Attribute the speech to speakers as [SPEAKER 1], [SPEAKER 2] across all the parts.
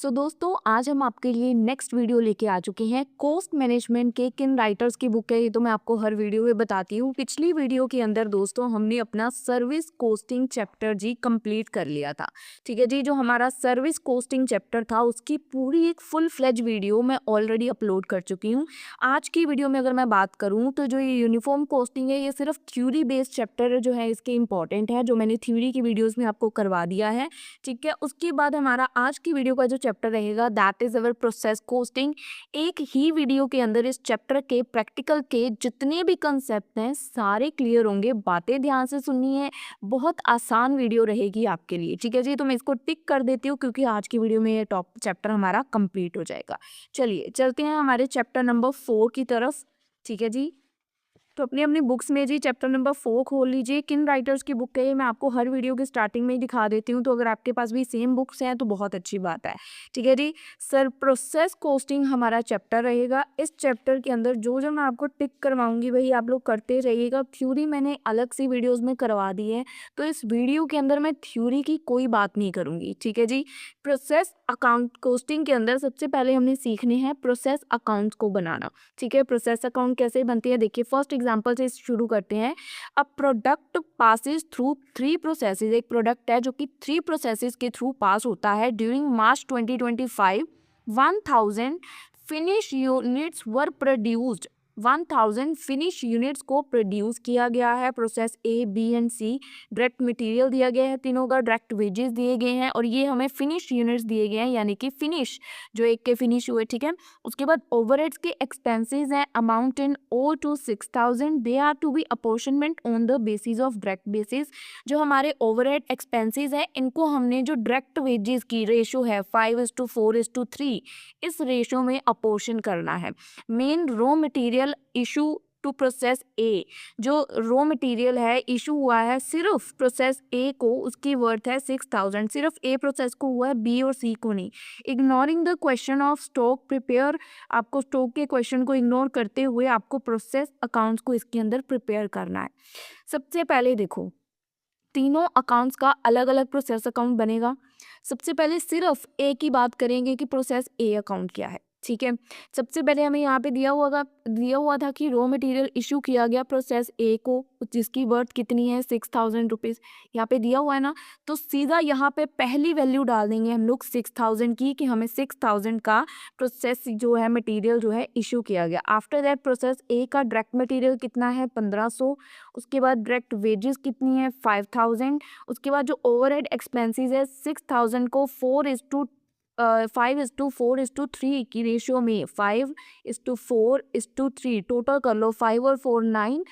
[SPEAKER 1] दोस्तों आज हम आपके लिए नेक्स्ट वीडियो लेके आ चुके हैं। कॉस्ट मैनेजमेंट के किन राइटर्स की बुक है ये तो मैं आपको हर वीडियो में बताती हूँ। पिछली वीडियो के अंदर दोस्तों हमने अपना सर्विस कोस्टिंग चैप्टर जी कंप्लीट कर लिया था। ठीक है जी, जो हमारा सर्विस कोस्टिंग चैप्टर था उसकी पूरी एक फुल फ्लेज वीडियो मैं ऑलरेडी अपलोड कर चुकी हूँ। आज की वीडियो में अगर मैं बात करूँ तो जो ये यूनिफॉर्म कोस्टिंग है ये सिर्फ थ्योरी बेस्ड चैप्टर जो है इसके इंपॉर्टेंट है, जो मैंने थ्योरी की वीडियोज़ में आपको करवा दिया है। ठीक है, उसके बाद हमारा आज की वीडियो का जो चैप्टर रहेगा that is our process costing. एक ही वीडियो के अंदर इस चैप्टर के प्रैक्टिकल के जितने भी कंसेप्ट हैं सारे क्लियर होंगे। बातें ध्यान से सुननी है, बहुत आसान वीडियो रहेगी आपके लिए। ठीक है जी, तो मैं इसको टिक कर देती हूँ क्योंकि आज की वीडियो में ये टॉप चैप्टर हमारा कंप्लीट हो जाएगा। चलिए चलते हैं हमारे चैप्टर नंबर 4 की तरफ। ठीक है जी, तो अपनी अपनी बुक्स में जी चैप्टर नंबर 4 खोल लीजिए। किन राइटर्स की बुक है ये मैं आपको हर वीडियो की स्टार्टिंग में ही दिखा देती हूँ, तो अगर आपके पास भी सेम बुक्स हैं तो बहुत अच्छी बात है। ठीक है जी, सर प्रोसेस कोस्टिंग हमारा चैप्टर रहेगा। इस चैप्टर के अंदर जो जो मैं आपको टिक करवाऊंगी वही आप लोग करते रहिएगा। थ्योरी मैंने अलग सी वीडियोज़ में करवा दी है, तो इस वीडियो के अंदर मैं थ्योरी की कोई बात नहीं करूँगी। ठीक है जी, प्रोसेस अकाउंट कोस्टिंग के अंदर सबसे पहले हमने सीखने हैं प्रोसेस अकाउंट को बनाना। ठीक है, प्रोसेस अकाउंट कैसे बनती है देखिए, फर्स्ट एग्जांपल से शुरू करते हैं। A product passes through 3 processes. एक प्रोडक्ट है जो कि 3 प्रोसेसेस के थ्रू पास होता है। During March 2025 1000 finish units were produced. 1000 finish units को प्रोड्यूस किया गया है। Process A B and C, direct material दिया गया है तीनों का, डायरेक्ट वेजेस दिए गए हैं और ये हमें फिनिश यूनिट्स दिए गए हैं, यानी कि फिनिश जो एक के फिनिश हुए। ठीक है, उसके बाद ओवरहेड्स के एक्सपेंसेस हैं amount in O to 6000, they are to be apportionment on the basis of direct basis. जो हमारे ओवरहेड एक्सपेंसेस हैं इनको हमने जो डायरेक्ट वेजेस की रेशो है 5:4:3 इस रेशो में अपोर्शन करना है। Main raw material issue to process A, जो रॉ मटेरियल है इशू हुआ है सिर्फ प्रोसेस ए को, उसकी वर्थ है 6000। सिर्फ ए प्रोसेस को हुआ है, बी और सी को नहीं। Ignoring the question of stock prepare, आपको स्टॉक के क्वेश्चन को इग्नोर करते हुए आपको प्रोसेस अकाउंट्स को इसके अंदर प्रिपेयर करना है। सबसे पहले देखो, तीनों अकाउंट्स का अलग अलग प्रोसेस अकाउंट बनेगा। सबसे पहले सिर्फ ए की बात करेंगे कि प्रोसेस ए अकाउंट क्या है। ठीक है, सबसे पहले हमें यहाँ पे दिया हुआ था कि रॉ मटेरियल इशू किया गया प्रोसेस ए को, जिसकी वर्थ कितनी है 6000 रुपीज़, यहाँ पे दिया हुआ है ना। तो सीधा यहाँ पे पहली वैल्यू डाल देंगे हम लोग 6000 की, कि हमें 6000 का प्रोसेस जो है मटेरियल जो है इशू किया गया। आफ्टर दैट प्रोसेस ए का डायरेक्ट मटेरियल कितना है 1500, उसके बाद डायरेक्ट वेजेस कितनी है 5000, उसके बाद जो ओवरहेड एक्सपेंसेस है 6000 को 5:4:3 की रेशियो में 5:4:3 टोटल कर लो, 5 और 4 9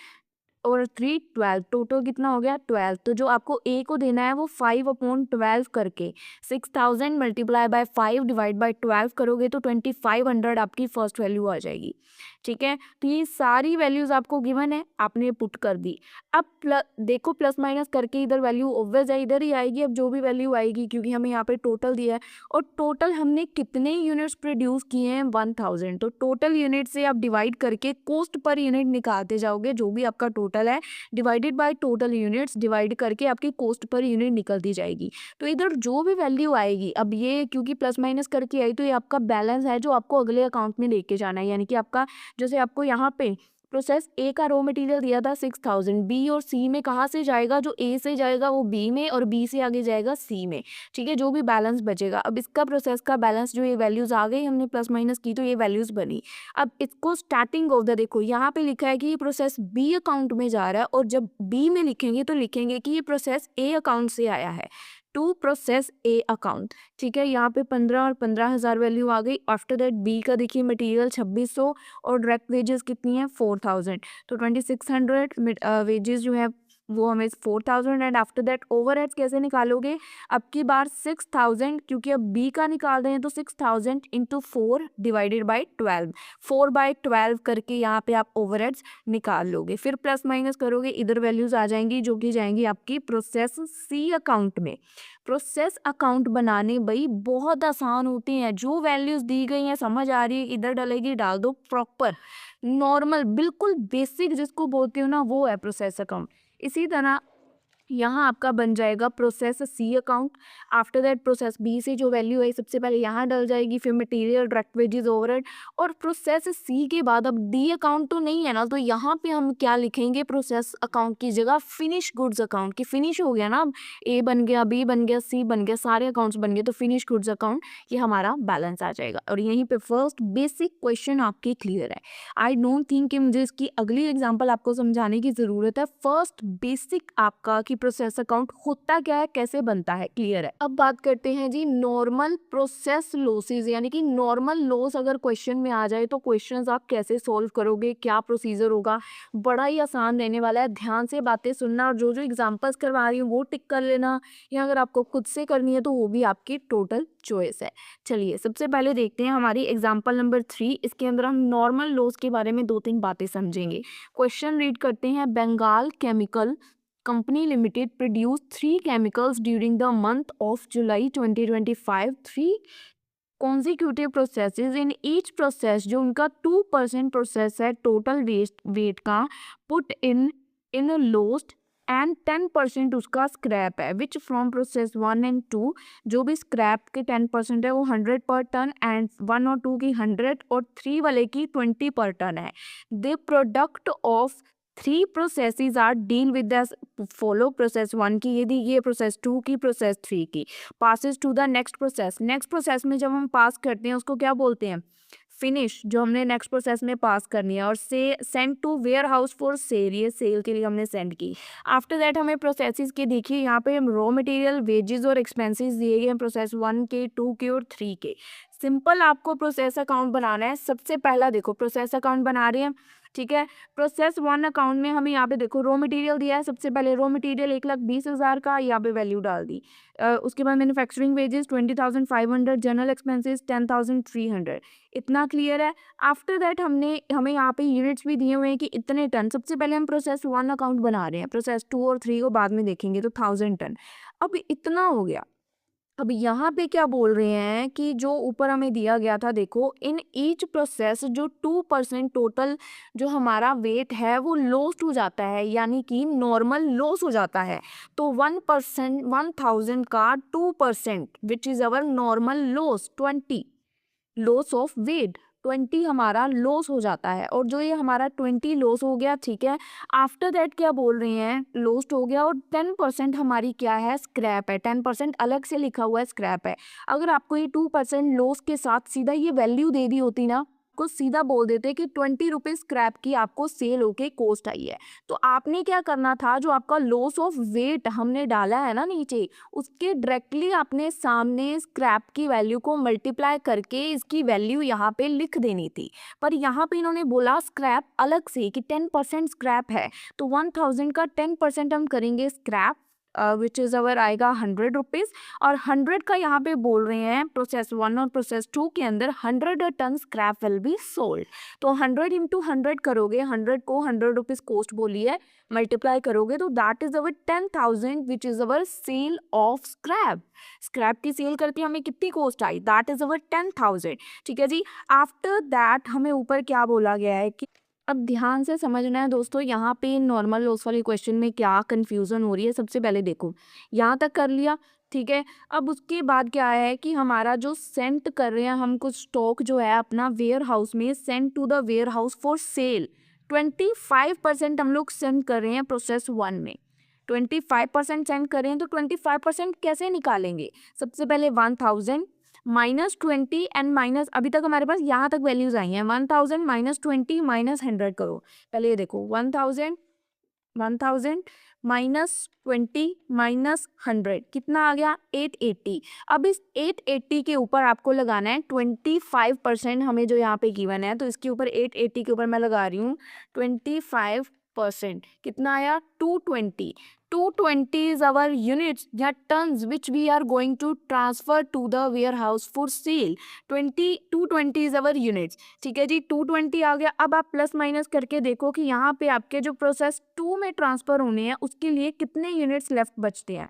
[SPEAKER 1] और 3 12, टोटल कितना हो गया 12। तो जो आपको ए को देना है वो 5/12 करके 6000 मल्टीप्लाई बाय 5 डिवाइड बाय 12 करोगे तो 2500 आपकी फर्स्ट वैल्यू आ जाएगी। ठीक है, तो ये सारी वैल्यूज आपको गिवन है, आपने पुट कर दी। अब देखो प्लस माइनस करके इधर वैल्यू ऑब्वियस है, इधर ही आएगी। अब जो भी वैल्यू आएगी, क्योंकि हमें यहाँ पे टोटल दिया है और टोटल हमने कितने यूनिट्स प्रोड्यूस किए हैं 1000, तो टोटल यूनिट से आप डिवाइड करके कॉस्ट पर यूनिट निकालते जाओगे। जो भी आपका टोटल है divided by total units, divide करके आपकी कॉस्ट पर यूनिट निकलती जाएगी। तो इधर जो भी वैल्यू आएगी, अब ये क्योंकि प्लस माइनस करके आई तो ये आपका बैलेंस है जो आपको अगले अकाउंट में लेके जाना है। यानी कि आपका जैसे आपको यहाँ पे प्रोसेस ए का रॉ मटेरियल दिया था 6000, बी और सी में कहाँ से जाएगा, जो ए से जाएगा वो बी में और बी से आगे जाएगा सी में। ठीक है, जो भी बैलेंस बचेगा। अब इसका प्रोसेस का बैलेंस जो ये वैल्यूज आ गई, हमने प्लस माइनस की तो ये वैल्यूज बनी। अब इसको स्टार्टिंग ऑफ द, देखो यहाँ पे लिखा है कि ये प्रोसेस बी अकाउंट में जा रहा है, और जब बी में लिखेंगे तो लिखेंगे कि ये प्रोसेस ए अकाउंट से आया है, टू प्रोसेस ए अकाउंट। ठीक है, यहाँ पे 15 और 15000 वैल्यू आ गई। आफ्टर दैट बी का देखिए मटेरियल 2600 और डायरेक्ट वेजेस कितनी है 4000, तो 2600 वेजेस जो है वो हमें 4000। एंड आफ्टर दैट ओवरहेड्स कैसे निकालोगे, अब की बार 6000, क्योंकि अब बी का निकाल रहे हैं तो 6000 इंटू 4 डिवाइडेड बाई 12, 4/12 करके यहाँ पे आप ओवरहेड्स निकाल लोगे। फिर प्लस माइनस करोगे, इधर वैल्यूज आ जाएंगी जो कि जाएंगी आपकी प्रोसेस सी अकाउंट में। प्रोसेस अकाउंट बनाने भाई बहुत आसान होते हैं, जो वैल्यूज दी गई हैं समझ आ रही है इधर डलेगी, डाल दो। प्रॉपर नॉर्मल बिल्कुल बेसिक जिसको बोलते हो ना वो है प्रोसेस अकाउंट। इसी तरह यहाँ आपका बन जाएगा process C account. After that process B से जो वैल्यू है सबसे पहले यहाँ डल जाएगी, फिर मटेरियल, डायरेक्ट वेजेस, ओवरहेड। और प्रोसेस सी के बाद अब डी अकाउंट तो नहीं है ना, तो यहाँ पे हम क्या लिखेंगे, प्रोसेस अकाउंट की जगह फिनिश गुड्स अकाउंट, की फिनिश हो गया ना, अब ए बन गया, बी बन गया, सी बन गया, सारे अकाउंट्स बन गए, तो फिनिश गुड्स अकाउंट ये हमारा बैलेंस आ जाएगा। और यहीं पे फर्स्ट बेसिक क्वेश्चन आपके क्लियर है। आई डोंट थिंक कि मुझे इसकी अगली एग्जाम्पल आपको समझाने की ज़रूरत है। फर्स्ट बेसिक आपका कि प्रोसेस अकाउंट होता क्या है, कैसे बनता है, क्लियर है। अब बात करते हैं जी नॉर्मल प्रोसेस लॉसेज, यानी कि नॉर्मल लॉस अगर क्वेश्चन में आ जाए तो क्वेश्चंस आप कैसे सॉल्व करोगे, क्या प्रोसीजर होगा। बड़ा ही आसान रहने वाला है, ध्यान से बातें सुनना और जो जो एग्जाम्पल्स करवा रही हूँ वो टिक कर लेना, या अगर आपको खुद से करनी है तो वो भी आपकी टोटल चॉइस है। चलिए सबसे पहले देखते हैं हमारी एग्जाम्पल नंबर 3। इसके अंदर हम नॉर्मल लॉस के बारे में 2-3 बातें समझेंगे। क्वेश्चन रीड करते हैं। Bengal chemical company limited produce 3 chemicals during the month of July 2025। 3 consecutive processes, in each process जो उनका 2% प्रोसेस है टोटल वेट का, पुट इन लोस्ट एंड 10% उसका स्क्रैप है, विच फ्रॉम प्रोसेस 1 एंड 2 जो भी स्क्रैप के 10% है वो 100 पर टन, एंड 1 और 2 की 100 और 3 वाले की 20 पर टन है। The product of 3 processes are deal with the follow. Process 1 की ये दी, ये प्रोसेस 2 की, प्रोसेस 3 की। Passes to the next process. Next process में जब हम पास करते हैं उसको क्या बोलते हैं, फिनिश, जो हमने नेक्स्ट प्रोसेस में पास करनी है। और से send to warehouse for sale, ये सेल के लिए हमने सेंड की। आफ्टर दैट हमें प्रोसेसेस के देखिए यहाँ पे रॉ मटेरियल, वेजेस और एक्सपेंसेस दिए गए हैं प्रोसेस 1 के, 2 के और 3 के। सिंपल आपको प्रोसेस अकाउंट बनाना है। सबसे पहला देखो प्रोसेस अकाउंट बना रहे हैं, ठीक है। प्रोसेस 1 अकाउंट में हमें यहाँ पे देखो रॉ मटेरियल दिया है। सबसे पहले रॉ मटेरियल 1,20,000 का, यहाँ पे वैल्यू डाल दी। उसके बाद मैन्युफैक्चरिंग वेजेस 20,500, जनरल एक्सपेंसेस 10,300। इतना क्लियर है। आफ्टर दैट हमें यहाँ पे यूनिट्स भी दिए हुए हैं कि इतने टन। सबसे पहले हम प्रोसेस 1 अकाउंट बना रहे हैं, प्रोसेस 2 और 3 को बाद में देखेंगे, तो 1000 टन। अब इतना हो गया। अब यहाँ पे क्या बोल रहे हैं कि जो ऊपर हमें दिया गया था, देखो इन ईच प्रोसेस जो 2% टोटल जो हमारा वेट है वो लॉस्ट हो जाता है, यानी कि नॉर्मल लॉस हो जाता है। तो 1%, 1000 का 2% which is our normal loss 20, loss of weight 20 हमारा लॉस हो जाता है। और जो ये हमारा 20 लॉस हो गया, ठीक है। आफ्टर दैट क्या बोल रहे हैं, लॉस्ट हो गया और 10% हमारी क्या है, स्क्रैप है। 10% अलग से लिखा हुआ है, स्क्रैप है। अगर आपको ये 2% लॉस के साथ सीधा ये वैल्यू दे दी होती ना, को सीधा बोल देते कि 20 रुपीज स्क्रैप की आपको सेल होके कॉस्ट आई है। तो आपने क्या करना था, जो आपका लॉस ऑफ वेट हमने डाला है ना नीचे, उसके डायरेक्टली आपने सामने स्क्रैप की वैल्यू को मल्टीप्लाई करके इसकी वैल्यू यहाँ पे लिख देनी थी। पर यहाँ पे इन्होंने बोला स्क्रैप अलग से कि 10% स्क्रैप है, तो 1000 का 10% हम करेंगे स्क्रैप, विच इज़ अवर आएगा 100 रुपीज़। और 100 का यहाँ पे बोल रहे हैं प्रोसेस 1 और प्रोसेस 2 के अंदर 100 ton scrap will be sold. तो 100 इंटू 100 करोगे, 100 को 100 रुपीज़ कॉस्ट बोली है, मल्टीप्लाई करोगे तो that is our 10,000 which is our sale of scrap. Scrap की सेल करके हमें कितनी कॉस्ट आई, दैट इज अवर 10,000। ठीक है जी। आफ्टर दैट हमें ऊपर क्या बोला गया है कि अब ध्यान से समझना है दोस्तों, यहाँ पे नॉर्मल लॉस वाले क्वेश्चन में क्या कंफ्यूजन हो रही है। सबसे पहले देखो यहाँ तक कर लिया, ठीक है। अब उसके बाद क्या है कि हमारा जो सेंड कर रहे हैं हम कुछ स्टॉक जो है अपना वेयर हाउस में, send to the warehouse for sale, 25% हम लोग सेंड कर रहे हैं प्रोसेस 1 में। 25% सेंड कर रहे हैं तो 25% कैसे निकालेंगे। सबसे पहले 1000 -20 एंड माइनस, अभी तक हमारे पास यहाँ तक वैल्यूज आई हैं। 1000 -20 -100 करो। पहले ये देखो 1000 -20 -100 कितना आ गया, 880। अब इस 880 के ऊपर आपको लगाना है 25%, हमें जो यहाँ पे गिवन है, तो इसके ऊपर 880 के ऊपर मैं लगा रही हूँ 25%। कितना आया, 220। 220 is our units या tons which we are going to transfer to the warehouse for sale। 220 is our units। ठीक है जी, 220 आ गया। अब आप प्लस माइनस करके देखो कि यहाँ पे आपके जो प्रोसेस 2 में ट्रांसफर होने हैं उसके लिए कितने यूनिट्स लेफ्ट बचते हैं।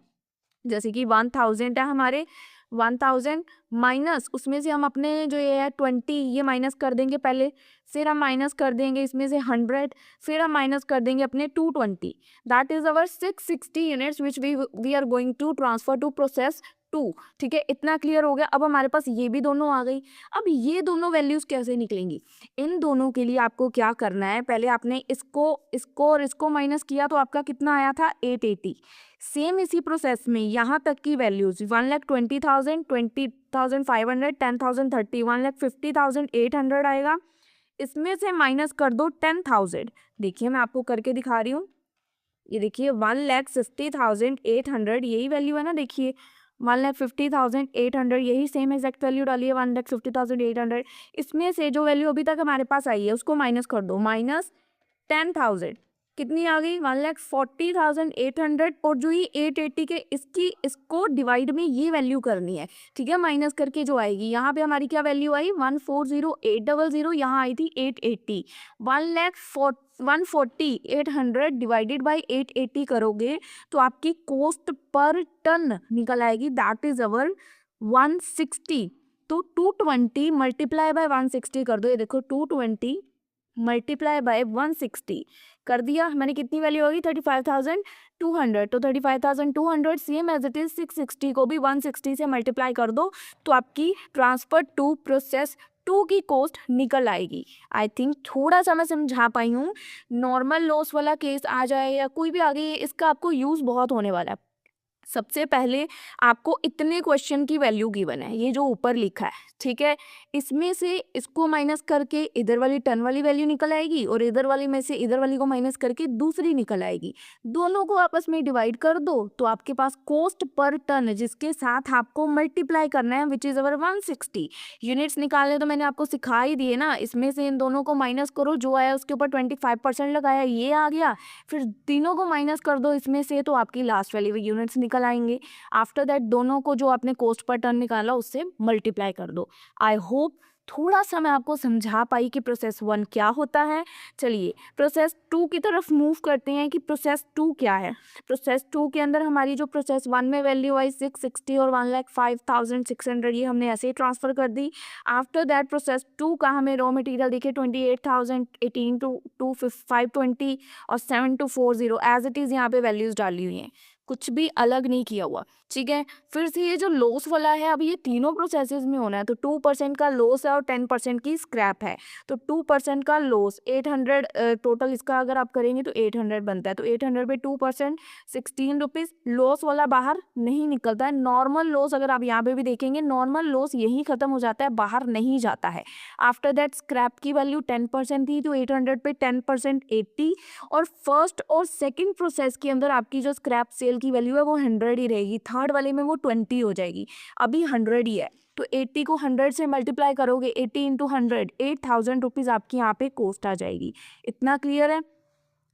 [SPEAKER 1] जैसे कि 1000 है हमारे, 1000 माइनस उसमें से हम अपने जो ये है 20 ये माइनस कर देंगे पहले, फिर हम माइनस कर देंगे इसमें से 100, फिर हम माइनस कर देंगे अपने 220। That is our 660 units which we are going to transfer to process 2। ठीक है, इतना क्लियर हो गया। अब हमारे पास ये भी दोनों आ गई। अब ये दोनों वैल्यूज कैसे निकलेंगी, इन दोनों के लिए आपको क्या करना है, पहले आपने इसको इसको और इसको माइनस किया तो आपका कितना आया था 880। सेम इसी प्रोसेस में यहाँ तक की वैल्यूज 1,20,000, 20,500, 10,030, 1,50,800 आएगा। इसमें से माइनस कर दो 10,000। देखिए मैं आपको करके दिखा रही हूँ, ये देखिए 1,50,800 यही वैल्यू है ना, देखिए 1,50,800 यही सेम एग्जैक्ट वैल्यू डालिए 1,50,800। इसमें से जो वैल्यू अभी तक हमारे पास आई है उसको माइनस कर दो, माइनस 10,000 कितनी आ गई 1,40,800। और जो ये 880 के इसको डिवाइड में ये वैल्यू करनी है। ठीक है, माइनस करके जो आएगी यहाँ पे हमारी क्या वैल्यू आई 1,40,800, यहाँ आई थी 880। 1,40,800 डिवाइडेड बाई 880 करोगे तो आपकी कॉस्ट पर टन निकल आएगी, दैट इज अवर 160। तो 220 मल्टीप्लाई बाय 160 कर दो, ये देखो 220 मल्टीप्लाई बाय 160 कर दिया मैंने, कितनी वैल्यू होगी 35,200। तो 35,200 सेम एज इट इज 660 को भी 160 से मल्टीप्लाई कर दो तो आपकी ट्रांसफर टू प्रोसेस 2 की कॉस्ट निकल आएगी। आई थिंक थोड़ा सा मैं समझा पाई हूँ। नॉर्मल लॉस वाला केस आ जाए या कोई भी आगे, इसका आपको यूज़ बहुत होने वाला है। सबसे पहले आपको इतने क्वेश्चन की वैल्यू गिवन है, ये जो ऊपर लिखा है, ठीक है, इसमें से इसको माइनस करके इधर वाली टन वाली वैल्यू निकल आएगी और इधर वाली में से इधर वाली को माइनस करके दूसरी निकल आएगी। दोनों को आपस में डिवाइड कर दो तो आपके पास कॉस्ट पर टन जिसके साथ आपको मल्टीप्लाई करना है विच इज अवर 160। यूनिट्स निकालने तो मैंने आपको सिखा ही दिए ना, इसमें से इन दोनों को माइनस करो, जो आया उसके ऊपर 25% लगाया, ये आ गया, फिर तीनों को माइनस कर दो इसमें से तो आपकी लास्ट वैल्यू यूनिट्स निकल आएंगे। आफ्टर दैट दोनों को जो आपने कॉस्ट पर टन निकाला उससे मल्टीप्लाई कर दो। आई होप थोड़ा सा मैं आपको समझा पाई कि प्रोसेस 1 क्या होता है। चलिए प्रोसेस 2 की तरफ मूव करते हैं कि प्रोसेस 2 क्या है। प्रोसेस 2 के अंदर हमारी जो प्रोसेस 1 में वैल्यू आई 660 और 1,05,600 ये हमने ऐसे ही ट्रांसफर कर दी। आफ्टर दैट प्रोसेस 2 का हमें रॉ मटेरियल देखिए 28,000, 18 to 520 और 7,240 एज इट इज़ यहाँ पे वैल्यूज डाली हुई हैं, कुछ भी अलग नहीं किया हुआ। ठीक है, फिर से ये जो लॉस वाला है अब ये तीनों प्रोसेसेस में होना है, तो 2% का लॉस है और 10% की स्क्रैप है। तो 2% का लॉस 800 टोटल इसका अगर आप करेंगे तो 800 बनता है, तो 800 पे 2% 16 रुपीज़। लॉस वाला बाहर नहीं निकलता है। नॉर्मल लॉस अगर आप यहाँ पे भी देखेंगे नॉर्मल लॉस यही खत्म हो जाता है, बाहर नहीं जाता है। आफ्टर दैट स्क्रैप की वैल्यू 10% थी तो 800 पे 10% 80। और फर्स्ट और सेकंड प्रोसेस के अंदर आपकी जो स्क्रैप सेल की वैल्यू है वो 100 ही रहेगी, थर्ड वाले में वो 20 हो जाएगी, अभी 100 ही है। तो 80 को 100 से मल्टीप्लाई करोगे, 80 इंटू 100, 8,000 रुपीज़ आपकी यहाँ पे कॉस्ट आ जाएगी। इतना क्लियर है।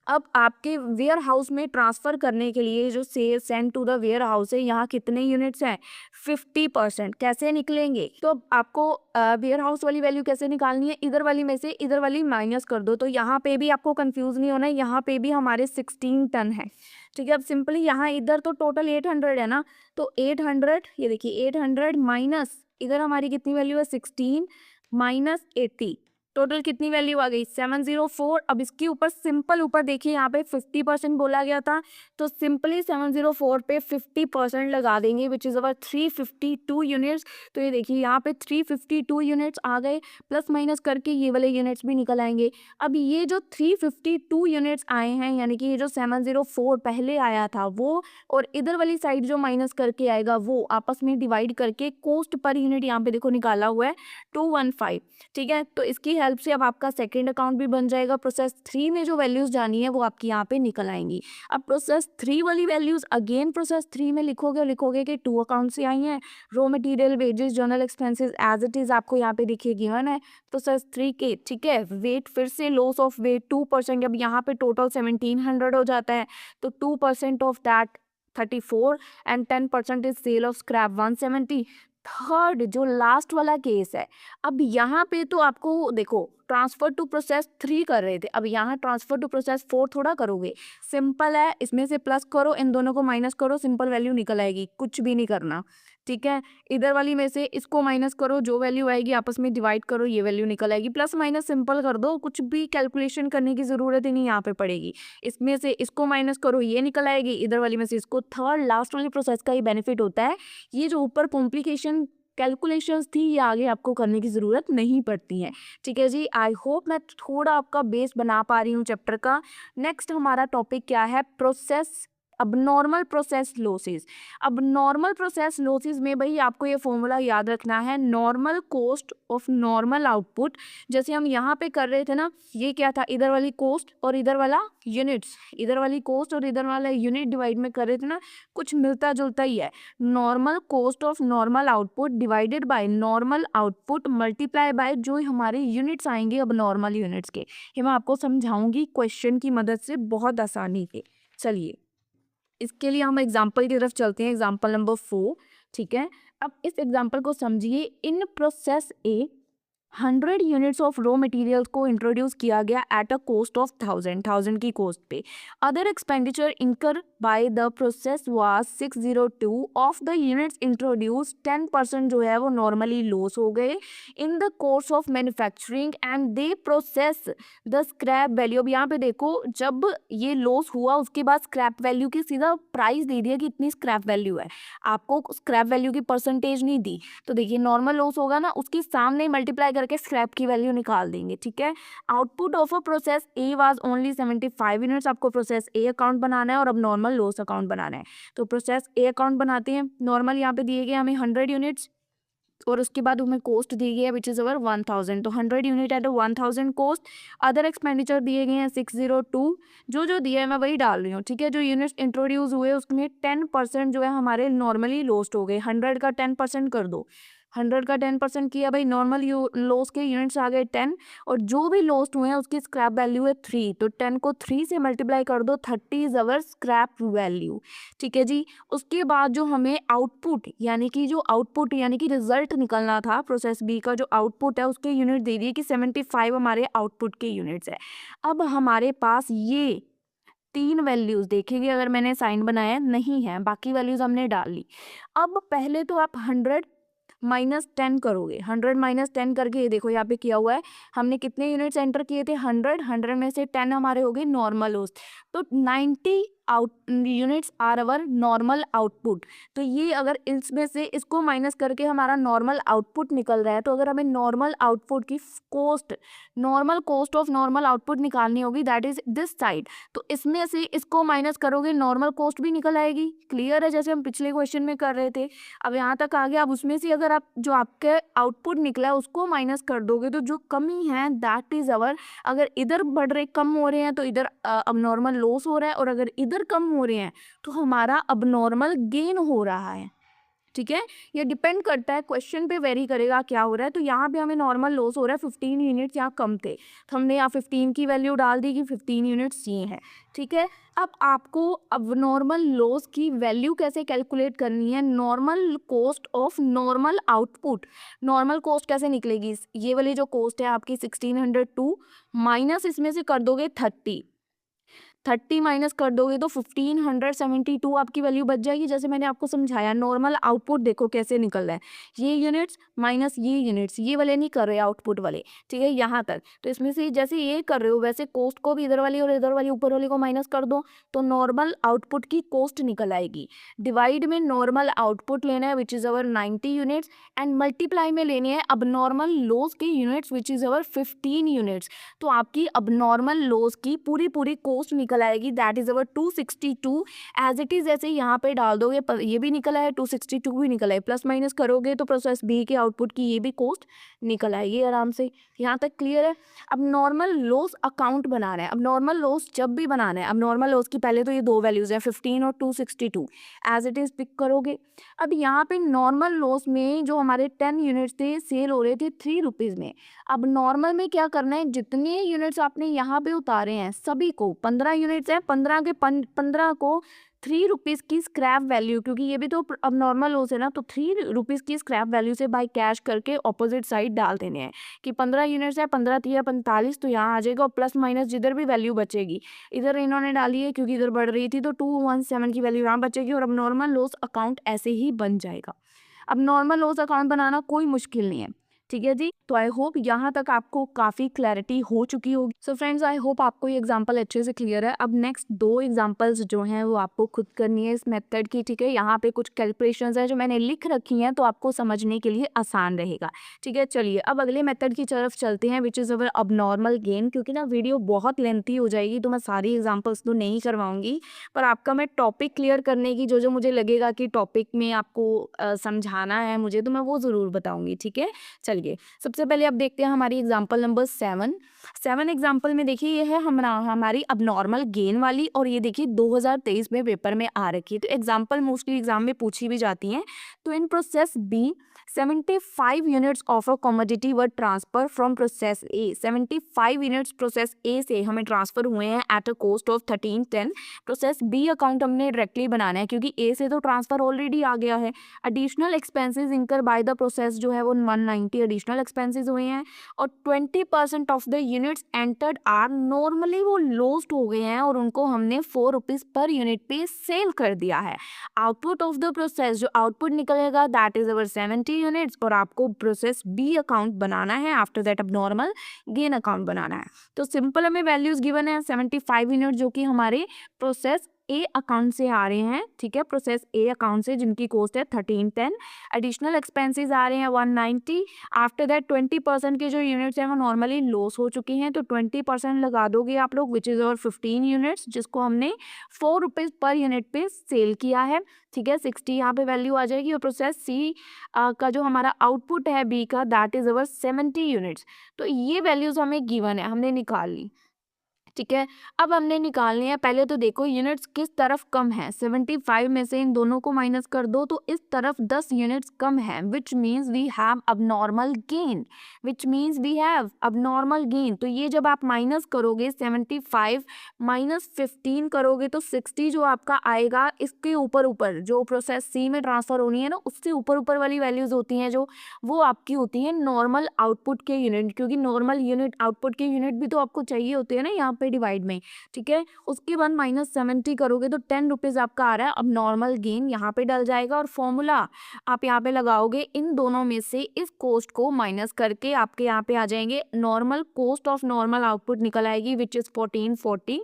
[SPEAKER 1] अब आपके वेयर हाउस में ट्रांसफ़र करने के लिए जो से send to the warehouse है, यहाँ कितने यूनिट्स हैं 50%। कैसे निकलेंगे, तो अब आपको वेयर हाउस वाली वैल्यू कैसे निकालनी है, इधर वाली में से इधर वाली माइनस कर दो। तो यहाँ पे भी आपको कंफ्यूज नहीं होना है, यहाँ पे भी हमारे 16 टन है। ठीक है, अब सिंपली यहाँ इधर तो टोटल 800 है ना, तो 800 ये देखिए 800 माइनस इधर हमारी कितनी वैल्यू है 16 माइनस 80, टोटल कितनी वैल्यू आ गई 704। अब इसके ऊपर सिंपल ऊपर देखिए यहाँ पे 50% बोला गया था, तो सिंपली 704 पे 50% लगा देंगे विच इज़ अवर 352 यूनिट्स। तो ये देखिए यहाँ पे 352 यूनिट्स आ गए, प्लस माइनस करके ये वाले यूनिट्स भी निकल आएंगे। अब ये जो 352 यूनिट्स आए हैं यानी कि ये जो 704 पहले आया था वो और इधर वाली साइड जो माइनस करके आएगा वो आपस में डिवाइड करके कॉस्ट पर यूनिट यहाँ पे देखो निकाला हुआ है 215। ठीक है, तो इसकी हेल्प से अब आपका सेकंड अकाउंट भी बन जाएगा। प्रोसेस 3 में जो वैल्यूज जानी है वो आपकी यहाँ पे निकल आएंगी। अब प्रोसेस 3 वाली वैल्यूज अगेन प्रोसेस 3 में लिखोगे और लिखोगे कि 2 अकाउंट से आई हैं, raw material, wages, general expenses as it is आपको यहाँ पे देखिए गिवन है प्रोसेस 3 के। ठीक है, वेट फिर से लॉस ऑफ वेट 2%, अब यहाँ पे टोटल 1700 हो जाता है, तो 2% of that 34 and 10% is sale of scrap 170। Third जो लास्ट वाला केस है, अब यहाँ पे तो आपको देखो ट्रांसफर टू प्रोसेस 3 कर रहे थे, अब यहाँ ट्रांसफर टू प्रोसेस 4 थोड़ा करोगे, सिंपल है, इसमें से प्लस करो, इन दोनों को माइनस करो, सिंपल वैल्यू निकल आएगी, कुछ भी नहीं करना। ठीक है। इधर वाली में से इसको माइनस करो, जो वैल्यू आएगी आपस में डिवाइड करो, ये वैल्यू निकल आएगी। प्लस माइनस सिंपल कर दो, कुछ भी कैलकुलेशन करने की ज़रूरत ही नहीं यहाँ पे पड़ेगी। इसमें से इसको माइनस करो, ये निकल आएगी, इधर वाली में से इसको। थर्ड लास्ट वाली प्रोसेस का ये बेनिफिट होता है, ये जो ऊपर कॉम्प्लिकेशन कैलकुलेशंस थी ये आगे आपको करने की ज़रूरत नहीं पड़ती है। ठीक है जी, आई होप मैं थोड़ा आपका बेस बना पा रही हूँ चैप्टर का। नेक्स्ट हमारा टॉपिक क्या है, process abnormal process losses. Abnormal process losses में भाई आपको ये फॉर्मूला याद रखना है, normal cost of normal output. जैसे हम यहाँ पे कर रहे थे ना, ये क्या था, इधर वाली कॉस्ट और इधर वाला यूनिट्स, इधर वाली कॉस्ट और इधर वाला यूनिट डिवाइड में कर रहे थे ना, कुछ मिलता जुलता ही है। Normal cost of normal output divided by normal output multiply by जो हमारे यूनिट्स आएंगे अब नॉर्मल यूनिट्स के, ये मैं आपको समझाऊंगी क्वेश्चन की मदद से बहुत आसानी से। चलिए इसके लिए हम एग्जाम्पल की तरफ चलते हैं, एग्जाम्पल नंबर 4। ठीक है, अब इस एग्जाम्पल को समझिए। In process A 100 units of raw materials को इंट्रोड्यूस किया गया एट अ कॉस्ट ऑफ 1000 की कॉस्ट पे। अदर एक्सपेंडिचर इंकर by the process was 602 of the units introduce 10% जो है वो नॉर्मली लॉस हो गए in the course of manufacturing and they process the scrap value. अब यहाँ पे देखो, जब ये लॉस हुआ उसके बाद स्क्रैप वैल्यू की सीधा प्राइस दे दिया कि इतनी स्क्रैप वैल्यू है, आपको स्क्रैप वैल्यू की परसेंटेज नहीं दी। तो देखिए नॉर्मल लॉस होगा ना, उसके सामने मल्टीप्लाई करके स्क्रैप की वैल्यू निकाल देंगे। ठीक है, output of a process A was only 75 units. आपको प्रोसेस ए अकाउंट बनाना है और अब नॉर्मल लॉस अकाउंट बनाना है। तो प्रोसेस ए अकाउंट बनाते हैं। नॉर्मल यहाँ पे दिए गए हमें 100 यूनिट्स और उसके बाद हमें कॉस्ट दी गई है विच इज़ अवर 1000। तो 100 unit at 1000 cost. Other expenditure दिए गए हैं 602, जो दिया है मैं वही डाल रही हूँ। ठीक है, जो यूनिट्स इंट्रोड्यूस हुए उसमें 10% जो है हमारे नॉर्मली लॉस्ट हो गए। 100 का 10% कर दो, 100 का 10% किया भाई, नॉर्मल लॉस के यूनिट्स आ गए 10 और जो भी लॉस्ट हुए हैं उसकी स्क्रैप वैल्यू है 3। तो 10 को 3 से मल्टीप्लाई कर दो, 30 इज अवर स्क्रैप वैल्यू। ठीक है जी, उसके बाद जो हमें आउटपुट यानी कि रिजल्ट निकलना था प्रोसेस बी का, जो आउटपुट है उसके यूनिट दे दिए कि 75 हमारे आउटपुट के यूनिट्स है। अब हमारे पास ये 3 वैल्यूज देखेंगे, अगर मैंने साइन बनाया नहीं है, बाकी वैल्यूज हमने डाल ली। अब पहले तो आप 100 -10 करोगे, 100 -10 करके ये देखो यहाँ पे किया हुआ है, हमने कितने यूनिट्स एंटर किए थे 100 में से 10 हमारे हो गए नॉर्मल लॉस। तो 90 units are our normal output. तो ये अगर इसमें से इसको माइनस करके हमारा नॉर्मल आउटपुट निकल रहा है, तो अगर हमें नॉर्मल आउटपुट की normal cost of normal output निकालनी होगी, दैट इज दिस साइड। तो इसमें से इसको माइनस करोगे, नॉर्मल कॉस्ट भी निकल आएगी। क्लियर है, जैसे हम पिछले क्वेश्चन में कर रहे थे। अब यहाँ तक आ गया। अब उसमें से अगर आप जो आपके आउटपुट निकला है उसको माइनस कर दोगे, तो जो कमी है दैट इज अवर, अगर इधर बढ़ रहे कम हो रहे हैं तो इधर अब नॉर्मल लॉस हो रहा है, और अगर इधर कम हो रहे हैं तो हमारा अब नॉर्मल गेन हो रहा है। ठीक है, ये डिपेंड करता है, क्वेश्चन पे वेरी करेगा क्या हो रहा है। तो यहाँ पे हमें नॉर्मल लॉस हो रहा है, 15 यूनिट्स यहाँ कम थे, तो हमने यहाँ 15 की वैल्यू डाल दी कि 15 यूनिट्स ये हैं। ठीक है, अब आपको अब नॉर्मल लॉस की वैल्यू कैसे कैलकुलेट करनी है, normal cost of normal output. Normal cost कैसे निकलेगी, ये वाली जो कॉस्ट है आपकी 1602 माइनस इसमें से कर दोगे 30 माइनस कर दोगे तो 1572 आपकी वैल्यू बच जाएगी। जैसे मैंने आपको समझाया, नॉर्मल आउटपुट देखो कैसे निकल रहा है, ये यूनिट्स माइनस ये यूनिट्स, ये वाले नहीं कर रहे आउटपुट वाले। ठीक है, यहाँ तक। तो इसमें से जैसे ये कर रहे हो वैसे कॉस्ट को भी इधर वाली और इधर वाली ऊपर वाली को माइनस कर दो, तो नॉर्मल आउटपुट की कॉस्ट निकल आएगी। डिवाइड में नॉर्मल आउटपुट लेना है which is our 90 units, and multiply में लेने हैं अब नॉर्मल लॉस के units which is our 15 units. तो आपकी अब नॉर्मल लॉस की पूरी कॉस्ट निकल आएगी, that is our 262 as it is. ऐसे यहाँ पे डाल दोगे, ये भी निकल आए, 262 भी निकल आए, प्लस माइनस करोगे तो प्रोसेस बी के आउटपुट की ये भी कॉस्ट निकल आएगी आराम से। यहाँ तक क्लियर है। अब नॉर्मल लॉस अकाउंट बनाना है। अब नॉर्मल लॉस जब भी बनाना है, अब नॉर्मल लॉस की पहले तो ये दो वैल्यूज है 15 और 262 एज इट इज पिक करोगे। अब यहाँ पे नॉर्मल लॉस में जो हमारे 10 यूनिट्स थे सेल हो रहे थे 3 रुपीज़ में। अब नॉर्मल में क्या करना है, जितने यूनिट्स आपने यहाँ पे उतारे हैं सभी को, 15 यूनिट्स हैं, 15 के 15 को 3 रुपीज़ की स्क्रैप वैल्यू, क्योंकि ये भी तो अब नॉर्मल लॉस है ना, तो 3 रुपीज़ की स्क्रैप वैल्यू से बाय कैश करके ऑपोजिट साइड डाल देने हैं कि 15 यूनिट्स है, 15 3 45, तो यहाँ आ जाएगा, और प्लस माइनस जिधर भी वैल्यू बचेगी इधर इन्होंने डाली है क्योंकि इधर बढ़ रही थी, तो 217 की वैल्यू यहाँ बचेगी, और अब नॉर्मल लॉस अकाउंट ऐसे ही बन जाएगा। अब नॉर्मल लॉस अकाउंट बनाना कोई मुश्किल नहीं है, ठीक है जी। तो आई होप यहाँ तक आपको काफ़ी क्लैरिटी हो चुकी होगी। सो फ्रेंड्स, आई होप आपको ये एग्जांपल अच्छे से क्लियर है। अब नेक्स्ट 2 एग्जांपल्स जो हैं वो आपको खुद करनी है इस मेथड की, ठीक है। यहाँ पे कुछ कैलकुलेशंस हैं जो मैंने लिख रखी हैं, तो आपको समझने के लिए आसान रहेगा, ठीक है। चलिए अब अगले मेथड की तरफ चलते हैं, which is our abnormal gain. क्योंकि ना वीडियो बहुत लेंथी हो जाएगी तो मैं सारी एग्जाम्पल्स तो नहीं करवाऊंगी, पर आपका मैं टॉपिक क्लियर करने की जो जो मुझे लगेगा कि टॉपिक में आपको समझाना है मुझे, तो मैं वो ज़रूर बताऊँगी, ठीक है। चलिए सबसे पहले अब देखते हैं हमारी एग्जांपल नंबर 7 एग्जांपल में। देखिए ये है हमारी अब नॉर्मल गेन वाली, और ये देखिए 2023 में पेपर में आ रखी है। तो एग्जांपल मोस्टली एग्जाम में पूछी भी जाती हैं। तो in process B 75 units of a commodity were transferred from process A. 75 units process A से हमें ट्रांसफर हुए हैं at a cost of 1310। Process B account हमने डायरेक्टली बनाना है क्योंकि ए से तो ट्रांसफर ऑलरेडी आ गया है। एडिशनल एक्सपेंसेस इंकर बाय द प्रोसेस जो है वो 190 एडिशनल एक्सपेंसेस हुए हैं, और 20% of the units entered are normally वो लॉस्ट हो गए हैं, और उनको हमने 4 रुपीज़ पर यूनिट पे सेल कर दिया है। आउटपुट ऑफ द प्रोसेस, जो आउटपुट निकलेगा दैट इज अवर 70 यूनिट्स, और आपको प्रोसेस बी अकाउंट बनाना है। आफ्टर दैट अब नॉर्मल गेन अकाउंट बनाना है। तो सिंपल हमें वैल्यूज गिवन है 75 यूनिट जो कि हमारे प्रोसेस ए अकाउंट से आ रहे हैं, ठीक है। प्रोसेस ए अकाउंट से जिनकी कॉस्ट है 1310, एडिशनल एक्सपेंसेस आ रहे हैं 190। आफ्टर दैट 20% के जो यूनिट्स हैं वो नॉर्मली लॉस हो चुकी हैं, तो 20% लगा दोगे आप लोग, विच इज़ और 15 यूनिट्स, जिसको हमने 4 रुपीज़ पर यूनिट पे सेल किया है, ठीक है। 60 यहाँ पे वैल्यू आ जाएगी। और प्रोसेस सी का जो हमारा आउटपुट है बी का दैट इज़ अवर 70 यूनिट्स। तो ये वैल्यूज हमें गिवन है, हमने निकाल ली, ठीक है। अब हमने निकालनी है, पहले तो देखो यूनिट्स किस तरफ कम है। 75 में से इन दोनों को माइनस कर दो तो इस तरफ 10 यूनिट्स कम है, which means we have abnormal gain, which means we have abnormal gain. तो ये जब आप माइनस करोगे 75 माइनस 15 करोगे तो 60 जो आपका आएगा, इसके ऊपर ऊपर जो प्रोसेस सी में ट्रांसफर होनी है ना, उससे ऊपर ऊपर वाली वैल्यूज होती हैं जो, वो आपकी होती है नॉर्मल आउटपुट के यूनिट। क्योंकि नॉर्मल यूनिट आउटपुट के यूनिट भी तो आपको चाहिए होते हैं ना यहाँ पे डिवाइड में, ठीक है। उसके बाद माइनस 70 करोगे तो 10 रुपीज़ आपका आ रहा है। अब नॉर्मल गेन यहाँ पे डल जाएगा, और फॉर्मूला आप यहाँ पे लगाओगे, इन दोनों में से इस कॉस्ट को माइनस करके आपके यहाँ पे आ जाएंगे normal cost of normal output निकल आएगी, विच इज़ 1440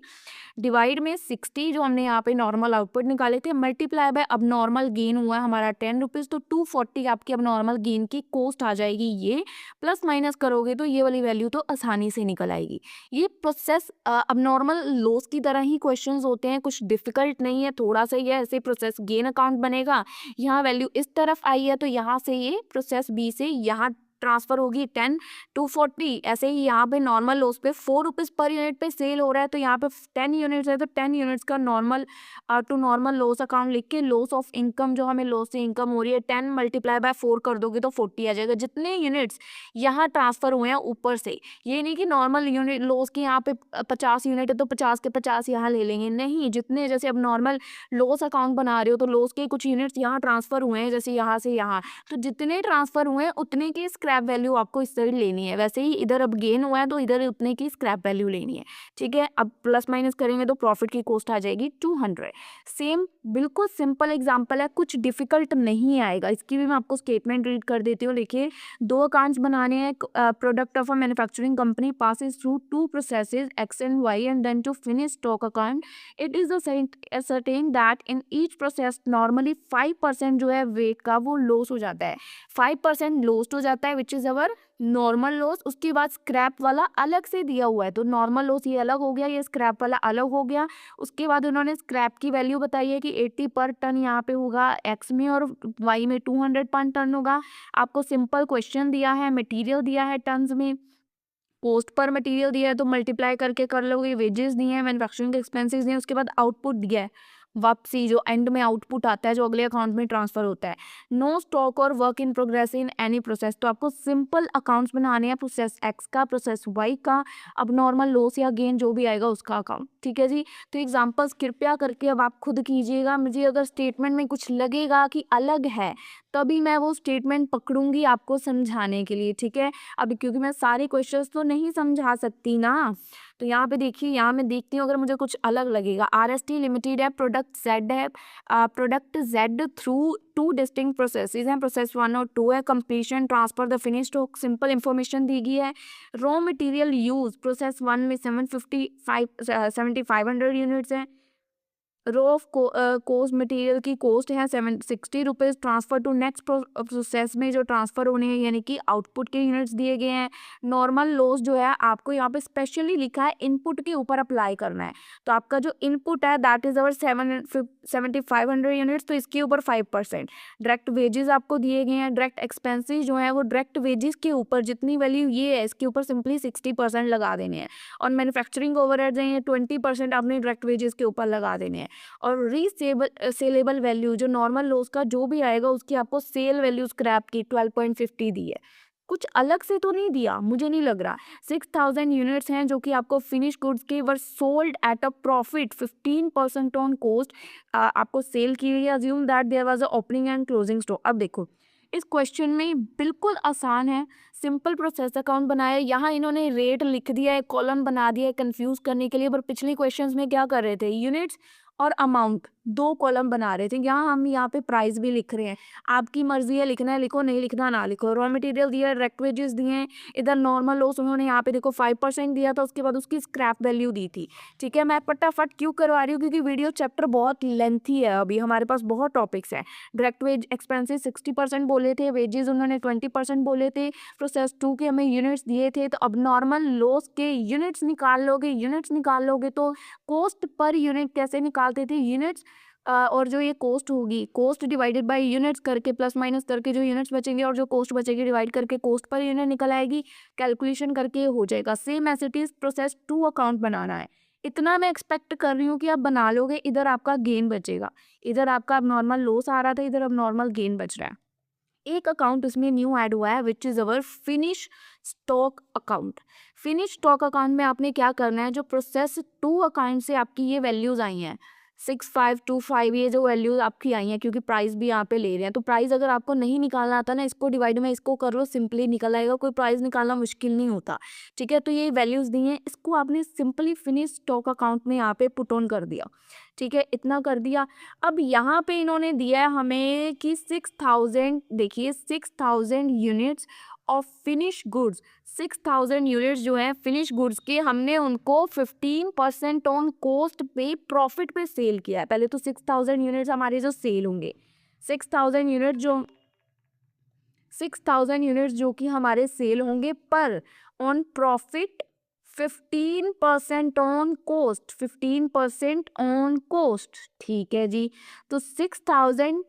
[SPEAKER 1] डिवाइड में 60 जो हमने यहाँ पे नॉर्मल आउटपुट निकाले थे, मल्टीप्लाई बाय अब नॉर्मल गेन हुआ है हमारा 10 रुपीज़, तो 240 आपकी अब नॉर्मल गेन की कॉस्ट आ जाएगी। ये प्लस माइनस करोगे तो ये वाली वैल्यू तो आसानी से निकल आएगी। ये प्रोसेस अब नॉर्मल लॉस की तरह ही क्वेश्चंस होते हैं, कुछ डिफिकल्ट नहीं है, थोड़ा सा ये ऐसे प्रोसेस गेन अकाउंट बनेगा। यहाँ वैल्यू इस तरफ आई है तो यहाँ से ये प्रोसेस बी से यहाँ ट्रांसफर होगी 10 240। ऐसे ही यहाँ पे नॉर्मल लॉस पे 4 रुपीज़ पर यूनिट पे सेल हो रहा है, तो यहाँ पे 10 यूनिट्स है तो 10 यूनिट्स का normal to normal loss account लिख के लॉस ऑफ इनकम जो हमें लॉस से इनकम हो रही है 10 मल्टीप्लाई बाय 4 कर दोगे तो 40 आ जाएगा। जितने यूनिट्स यहाँ ट्रांसफर हुए हैं ऊपर से, ये नहीं कि नॉर्मल यूनिट लॉस के यहाँ पे 50 यूनिट है तो 50 के 50 यहाँ ले लेंगे, नहीं। जितने जैसे अब नॉर्मल लॉस अकाउंट बना रहे हो तो लॉस के कुछ यूनिट्स यहाँ ट्रांसफर हुए हैं, जैसे यहाँ से यहाँ, तो जितने ट्रांसफर हुए हैं उतने की स्क्रैप वैल्यू आपको इस तरह लेनी है। वैसे ही इधर अब गेन हुआ है तो इधर उतने की स्क्रैप वैल्यू लेनी है, ठीक है। अब प्लस माइनस करेंगे तो प्रॉफिट की कॉस्ट आ जाएगी 200। सेम बिल्कुल सिंपल एग्जांपल है, कुछ डिफिकल्ट नहीं आएगा। इसकी भी मैं आपको स्टेटमेंट रीड कर देती हूँ। देखिए 2 अकाउंट्स बनाने हैं। Product of a manufacturing company passes through 2 processes X and Y and then to finish stock account. It is ascertain that in each process normally 5% जो है वेट का वो लॉस हो जाता है, 5% लॉस्ट हो जाता है, विच इज अवर नॉर्मल लॉस। उसके बाद स्क्रैप वाला अलग से दिया हुआ है, तो नॉर्मल लॉस ये अलग हो गया, ये स्क्रैप वाला अलग हो गया। उसके बाद उन्होंने स्क्रैप की वैल्यू बताई है कि 80 पर टन यहाँ पे होगा एक्स में, और वाई में 200 पर टन होगा। आपको सिंपल क्वेश्चन दिया है, मटेरियल दिया है टन्स में, कॉस्ट पर मटेरियल दिया है तो मल्टीप्लाई करके कर लोगे, वेजेस दिए हैं, मैन्युफैक्चरिंग एक्सपेंसेस दिए हैं, उसके बाद आउटपुट दिया है, वापसी जो एंड में आउटपुट आता है जो अगले अकाउंट में ट्रांसफर होता है। नो स्टॉक और work in progress in any process. तो आपको सिंपल अकाउंट्स बनाने हैं, प्रोसेस एक्स का, प्रोसेस वाई का, अब नॉर्मल लॉस या गेन जो भी आएगा उसका अकाउंट, ठीक है जी। तो एग्जांपल्स कृपया करके अब आप खुद कीजिएगा। मुझे अगर स्टेटमेंट में कुछ लगेगा कि अलग है तभी मैं वो स्टेटमेंट पकड़ूंगी आपको समझाने के लिए, ठीक है। अब क्योंकि मैं सारे क्वेश्चंस तो नहीं समझा सकती ना, तो यहाँ पे देखिए, यहाँ मैं देखती हूँ अगर मुझे कुछ अलग लगेगा। RST लिमिटेड है, प्रोडक्ट जेड है, product Z through two distinct processes हैं, प्रोसेस 1 और 2 है। Completion, transfer the finish stock, simple information दी गई है। रॉ मटेरियल यूज, प्रोसेस 1 में 7500 यूनिट्स हैं। रो ऑफ कोस्ट मटेरियल की कोस्ट है 760 rupees. Transfer to next process में जो ट्रांसफर होने हैं यानी कि आउटपुट के यूनिट्स दिए गए हैं। नॉर्मल लॉस जो है आपको यहाँ पे स्पेशली लिखा है इनपुट के ऊपर अप्लाई करना है, तो आपका जो इनपुट है दैट इज अवर 7500 यूनिट्स, तो इसके ऊपर 5%। डायरेक्ट वेजेस आपको दिए गए हैं, डायरेक्ट एक्सपेंसेस जो है वो डायरेक्ट वेजेस के ऊपर जितनी वैल्यू ये है इसके ऊपर सिंपली 60% लगा देने हैं, और मैन्युफैक्चरिंग ओवरहेड्स हैं 20% आपने डायरेक्ट वेजेस के ऊपर लगा देने हैं। और सेलेबल वैल्यू जो नॉर्मल लॉस का जो भी आएगा उसकी आपको सेल वैल्यू स्क्रैप की 12.50 दी है। कुछ अलग से तो नहीं दिया, मुझे नहीं लग रहा। 6000 यूनिट्स हैं जो कि आपको फिनिश गुड्स के were sold at a profit 15% on cost आपको सेल की गई। Assume that there was a opening and closing stock. अब देखो इस क्वेश्चन में बिल्कुल आसान है, सिंपल प्रोसेस अकाउंट बनाया, यहाँ इन्होंने रेट लिख दिया है, कॉलम बना दिया है कंफ्यूज करने के लिए। पर पिछले क्वेश्चंस में क्या कर रहे थे, यूनिट्स और अमाउंट दो कॉलम बना रहे थे। यहाँ हम यहाँ पे प्राइस भी लिख रहे हैं, आपकी मर्जी है लिखना है लिखो, नहीं लिखना ना लिखो। रॉ मटेरियल दिया है, डायरेक्ट वेजेस दिए हैं, इधर नॉर्मल लॉस उन्होंने यहाँ पे देखो 5% दिया था, उसके बाद उसकी स्क्रैप वैल्यू दी थी, ठीक है। मैं फटाफट क्यों करवा रही हूँ क्योंकि वीडियो चैप्टर बहुत लेंथी है, अभी हमारे पास बहुत टॉपिक्स हैं। डायरेक्ट वेज एक्सपेंसेस 60% बोले थे, वेजेस उन्होंने 20% बोले थे, प्रोसेस 2 के हमें यूनिट्स दिए थे। तो अब नॉर्मल लॉस के यूनिट्स निकाल लोगे तो कॉस्ट पर यूनिट कैसे निकालते थे, यूनिट्स और जो ये कॉस्ट होगी, कॉस्ट डिवाइडेड बाय यूनिट्स करके प्लस माइनस करके जो यूनिट्स बचेंगे और जो कॉस्ट बचेगी डिवाइड करके कॉस्ट पर यूनिट निकल आएगी, कैलकुलेशन करके हो जाएगा। Same as it is process 2 account बनाना है, इतना मैं एक्सपेक्ट कर रही हूँ कि आप बना लोगे। इधर आपका गेन बचेगा, इधर आपका अब नॉर्मल लॉस आ रहा था, इधर अब नॉर्मल गेन बच रहा है। एक अकाउंट इसमें न्यू ऐड हुआ है which is our finish stock account. Finish stock account में आपने क्या करना है, जो प्रोसेस 2 अकाउंट से आपकी ये वैल्यूज आई हैं 6525, ये जो वैल्यूज आपकी आई हैं, क्योंकि प्राइस भी यहाँ पे ले रहे हैं, तो प्राइस अगर आपको नहीं निकालना आता ना, इसको डिवाइड में इसको कर लो, सिंपली निकल आएगा, कोई प्राइस निकालना मुश्किल नहीं होता, ठीक है। तो ये वैल्यूज दी हैं, इसको आपने सिंपली फिनिश स्टॉक अकाउंट में यहाँ पे पुट ऑन कर दिया, ठीक है, इतना कर दिया। अब यहाँ पे इन्होंने दिया है हमें कि 6000, देखिए 6000 units of finish goods, 6000 units जो है फिनिश गुड्स के, हमने उनको 15% ऑन कॉस्ट पे प्रॉफिट पे सेल किया है। पहले तो 6000 यूनिट्स हमारे जो सेल होंगे, 6000 यूनिट जो 6000 यूनिट्स जो कि हमारे सेल होंगे, पर on profit 15% on cost, 15% on cost, ठीक है जी। तो 6000,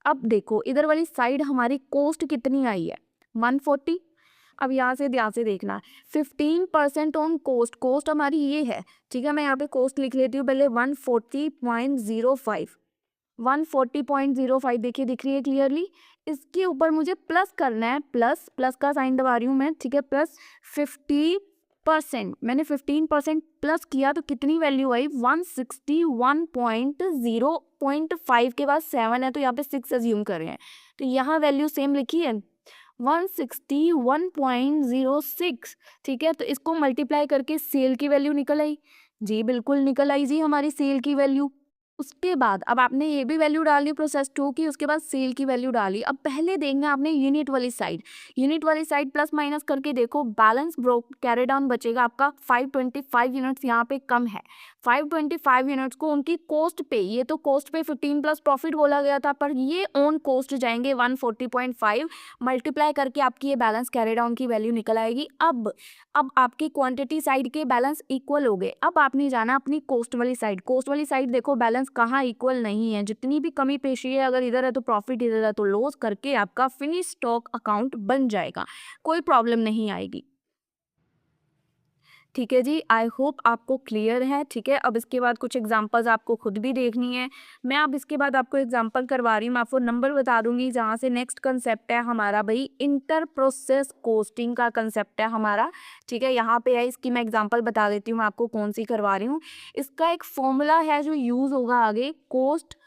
[SPEAKER 1] अब देखो इधर वाली साइड हमारी कॉस्ट कितनी आई है 140। अब यहाँ से ध्यान से देखना, 15% ऑन कॉस्ट, कॉस्ट हमारी ये है, ठीक है। मैं यहाँ पे कॉस्ट लिख लेती हूँ पहले 140.05, 140.05 देखिए दिख रही है क्लियरली। इसके ऊपर मुझे प्लस करना है, प्लस प्लस का साइन दबा रही हूँ मैं, ठीक है, प्लस 50%। मैंने 15% प्लस किया तो कितनी वैल्यू आई 161.0.5 के बाद 7 है, तो यहाँ पे 6 अज्यूम कर रहे हैं, तो यहाँ वैल्यू सेम लिखी है 161.06, ठीक है। तो इसको मल्टीप्लाई करके सेल की वैल्यू निकल आई जी, बिल्कुल निकल आई जी हमारी सेल की वैल्यू। उसके बाद अब आपने ये भी वैल्यू डाली प्रोसेस 2 की, उसके बाद सेल की वैल्यू डाली। अब पहले देखना आपने यूनिट वाली साइड, यूनिट वाली साइड प्लस माइनस करके देखो, बैलेंस ब्रो कैरी डाउन बचेगा आपका 525 यूनिट्स यहाँ पे कम है। 525 यूनिट्स को उनकी कॉस्ट पे, ये तो कॉस्ट पे 15 प्लस प्रॉफिट बोला गया था, पर ये ऑन कॉस्ट जाएंगे 140.5, मल्टीप्लाई करके आपकी ये बैलेंस कैरी डाउन की वैल्यू निकल आएगी। अब आपकी क्वांटिटी साइड के बैलेंस इक्वल हो गए। अब आपने जाना अपनी कॉस्ट वाली साइड, कॉस्ट वाली साइड देखो बैलेंस कहाँ इक्वल नहीं है, जितनी भी कमी पेशी है, अगर इधर है तो प्रॉफिट, इधर है तो लॉस, करके आपका फिनिश स्टॉक अकाउंट बन जाएगा, कोई प्रॉब्लम नहीं आएगी, ठीक है जी। आई होप आपको क्लियर है, ठीक है। अब इसके बाद कुछ एग्जांपल्स आपको खुद भी देखनी है, मैं अब इसके बाद आपको एग्जांपल करवा रही हूँ, मैं आपको नंबर बता दूंगी जहाँ से नेक्स्ट कंसेप्ट है हमारा भाई इंटर प्रोसेस कॉस्टिंग का कंसेप्ट है हमारा, ठीक है। यहाँ पे है, इसकी मैं एग्जाम्पल बता देती हूँ मैं आपको कौन सी करवा रही हूँ। इसका एक फॉर्मूला है जो यूज़ होगा आगे, cost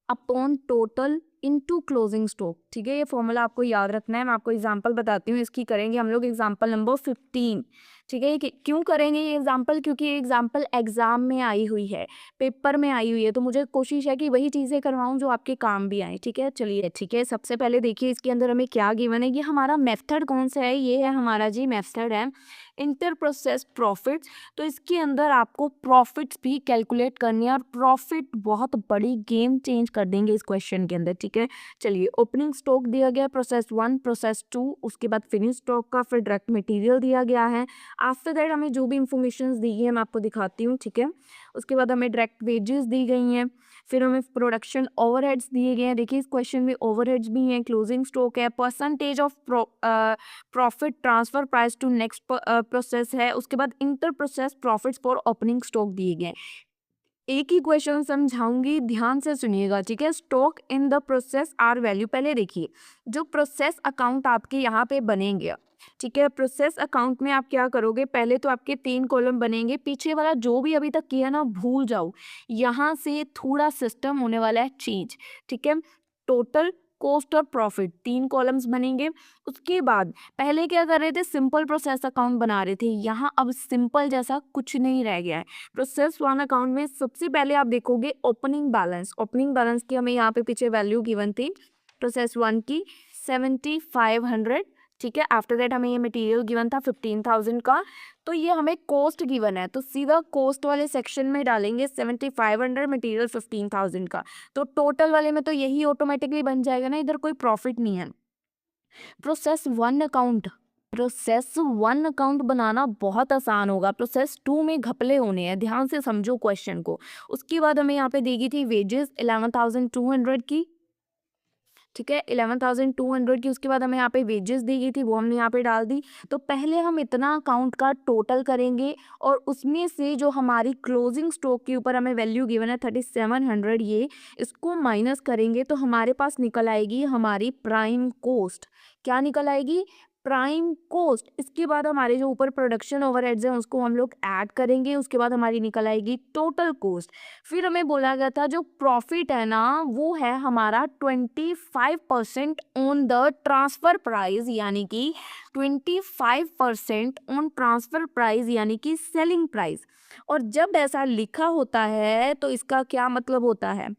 [SPEAKER 1] upon total into closing stock. ठीक है, ये फॉर्मूला आपको याद रखना है। मैं आपको एग्जांपल बताती हूँ, इसकी करेंगे हम लोग एग्जांपल नंबर 15। ठीक है, ये क्यों करेंगे ये एग्जांपल, क्योंकि ये एग्जांपल एग्जाम में आई हुई है, पेपर में आई हुई है, तो मुझे कोशिश है कि वही चीज़ें करवाऊँ जो आपके काम भी आए। ठीक है, चलिए ठीक है, सबसे पहले देखिए इसके अंदर हमें क्या गिवन है। ये हमारा मेथड कौन सा है, ये है हमारा जी मेथड है इंटर प्रोसेस प्रॉफिट। तो इसके अंदर आपको प्रॉफिट्स भी कैलकुलेट करनी है, और प्रॉफिट बहुत बड़ी गेम चेंज कर देंगे इस क्वेश्चन के अंदर। ठीक है, चलिए ओपनिंग स्टॉक दिया गया प्रोसेस 1 प्रोसेस 2, उसके बाद फिनिश स्टॉक का, फिर डायरेक्ट मटेरियल दिया गया है। आफ्टर दैट हमें जो भी इंफॉर्मेशन दी है मैं आपको दिखाती हूँ। ठीक है, उसके बाद हमें डायरेक्ट वेजेस दी गई हैं, फिर हमें प्रोडक्शन ओवरहेड्स दिए गए हैं। देखिए इस क्वेश्चन में ओवरहेड्स भी हैं, क्लोजिंग स्टॉक है, percentage of profit transfer price to next process है, उसके बाद inter process profits for opening stock दिए गए। एक ही क्वेश्चन समझाऊंगी, ध्यान से सुनिएगा। ठीक है, stock in the process are value. पहले देखिए जो प्रोसेस अकाउंट आपके यहाँ पे बनेंगे, ठीक है, प्रोसेस अकाउंट में आप क्या करोगे, पहले तो आपके 3 कॉलम बनेंगे, पीछे वाला जो भी अभी तक किया ना भूल जाओ, यहाँ से थोड़ा सिस्टम होने वाला है चेंज। ठीक है, टोटल कॉस्ट और प्रॉफिट 3 कॉलम्स बनेंगे। उसके बाद पहले क्या कर रहे थे, सिंपल प्रोसेस अकाउंट बना रहे थे, यहाँ अब सिंपल जैसा कुछ नहीं रह गया है। प्रोसेस 1 अकाउंट में सबसे पहले आप देखोगे ओपनिंग बैलेंस। ओपनिंग बैलेंस की हमें यहाँ पे पीछे वैल्यू गिवन थी प्रोसेस 1 की 7500। ठीक है, आफ्टर दैट हमें ये मटेरियल गिवन था 15,000 का, तो ये हमें कॉस्ट गिवन है, तो सीधा कॉस्ट वाले सेक्शन में डालेंगे 7500, मटेरियल 15,000 का, तो टोटल वाले में तो यही ऑटोमेटिकली बन जाएगा ना, इधर कोई प्रॉफिट नहीं है। प्रोसेस 1 अकाउंट बनाना बहुत आसान होगा, प्रोसेस 2 में घपले होने हैं, ध्यान से समझो क्वेश्चन को। उसके बाद हमें यहाँ पे देगी थी वेजेस 11,200 की। ठीक है, 11,200 की, उसके बाद हमें यहाँ पे वेजेस दी गई थी, वो हमने यहाँ पे डाल दी। तो पहले हम इतना अकाउंट का टोटल करेंगे, और उसमें से जो हमारी क्लोजिंग स्टॉक के ऊपर हमें वैल्यू गिवन है 3700, ये इसको माइनस करेंगे तो हमारे पास निकल आएगी हमारी प्राइम कॉस्ट। क्या निकल आएगी, प्राइम कॉस्ट। इसके बाद हमारे जो ऊपर प्रोडक्शन ओवरहेड्स हैं उसको हम लोग ऐड करेंगे, उसके बाद हमारी निकल आएगी टोटल कॉस्ट। फिर हमें बोला गया था जो प्रॉफिट है ना वो है हमारा 25% ऑन द ट्रांसफर प्राइस, यानी कि 25% ऑन ट्रांसफर प्राइस यानी कि सेलिंग प्राइस। और जब ऐसा लिखा होता है तो इसका क्या मतलब होता है,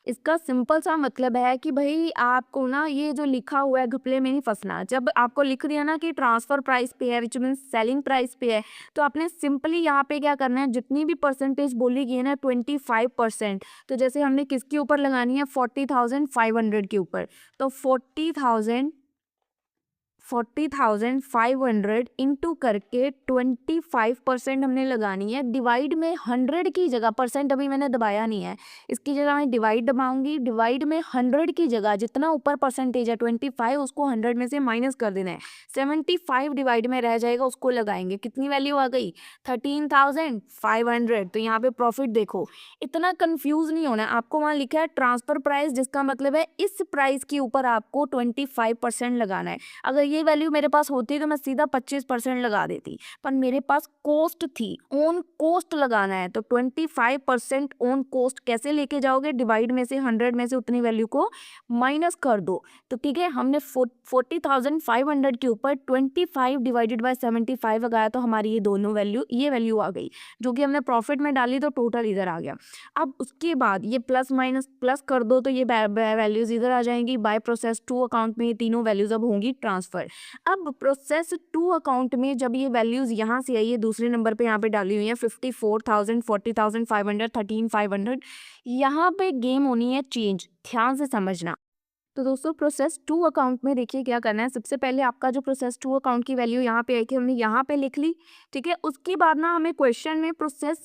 [SPEAKER 1] इसका सिंपल सा मतलब है कि भाई आपको ना ये जो लिखा हुआ है घपले में नहीं फंसना। जब आपको लिख दिया ना कि ट्रांसफर प्राइस पे है विच मीन सेलिंग प्राइस पे है, तो आपने सिंपली यहाँ पे क्या करना है, जितनी भी परसेंटेज बोली गई है ना 25%, तो जैसे हमने किसके ऊपर लगानी है 40,500 के ऊपर, तो 40,500 इंटू करके 25% हमने लगानी है, डिवाइड में 100 की जगह, परसेंट अभी मैंने दबाया नहीं है, इसकी जगह मैं डिवाइड दबाऊंगी, डिवाइड में 100 की जगह जितना ऊपर परसेंटेज है 25 उसको 100 में से माइनस कर देना है, 75 डिवाइड में रह जाएगा उसको लगाएंगे, कितनी वैल्यू आ गई 13,500। तो यहाँ पे प्रॉफिट देखो, इतना कंफ्यूज नहीं होना है, आपको वहाँ लिखा है ट्रांसफर प्राइस, जिसका मतलब है इस प्राइस के ऊपर आपको 25% लगाना है। अगर ये वैल्यू मेरे पास होती तो मैं सीधा 25% लगा देती, पर मेरे पास कॉस्ट थी, ऑन कॉस्ट लगाना है, तो 25% ऑन कॉस्ट कैसे लेके जाओगे, डिवाइड में से 100 में से उतनी वैल्यू को माइनस कर दो। तो ठीक है, हमने 40,500 के ऊपर 25 डिवाइडेड बाय 75 लगाया, तो हमारी ये दोनों वैल्यू, ये वैल्यू आ गई जो कि हमने प्रॉफिट में डाली, तो टोटल इधर आ गया। अब उसके बाद ये प्लस माइनस प्लस कर दो तो ये वैल्यूज इधर आ जाएंगी। बाय प्रोसेस 2 अकाउंट में ये तीनों वैल्यूज अब होंगी ट्रांसफर। अब प्रोसेस 2 अकाउंट में जब ये वैल्यूज यहाँ से आई है दूसरे नंबर पे यहाँ पे डाली हुई है 54,000, 40,500, 13,500, यहाँ पे गेम होनी है चेंज, ध्यान से समझना। तो दोस्तों प्रोसेस 2 अकाउंट में देखिए क्या करना है, सबसे पहले आपका जो प्रोसेस 2 अकाउंट की वैल्यू यहाँ पे आई थी हमने यहाँ पे लिख ली। ठीक है, उसके बाद ना हमें क्वेश्चन में प्रोसेस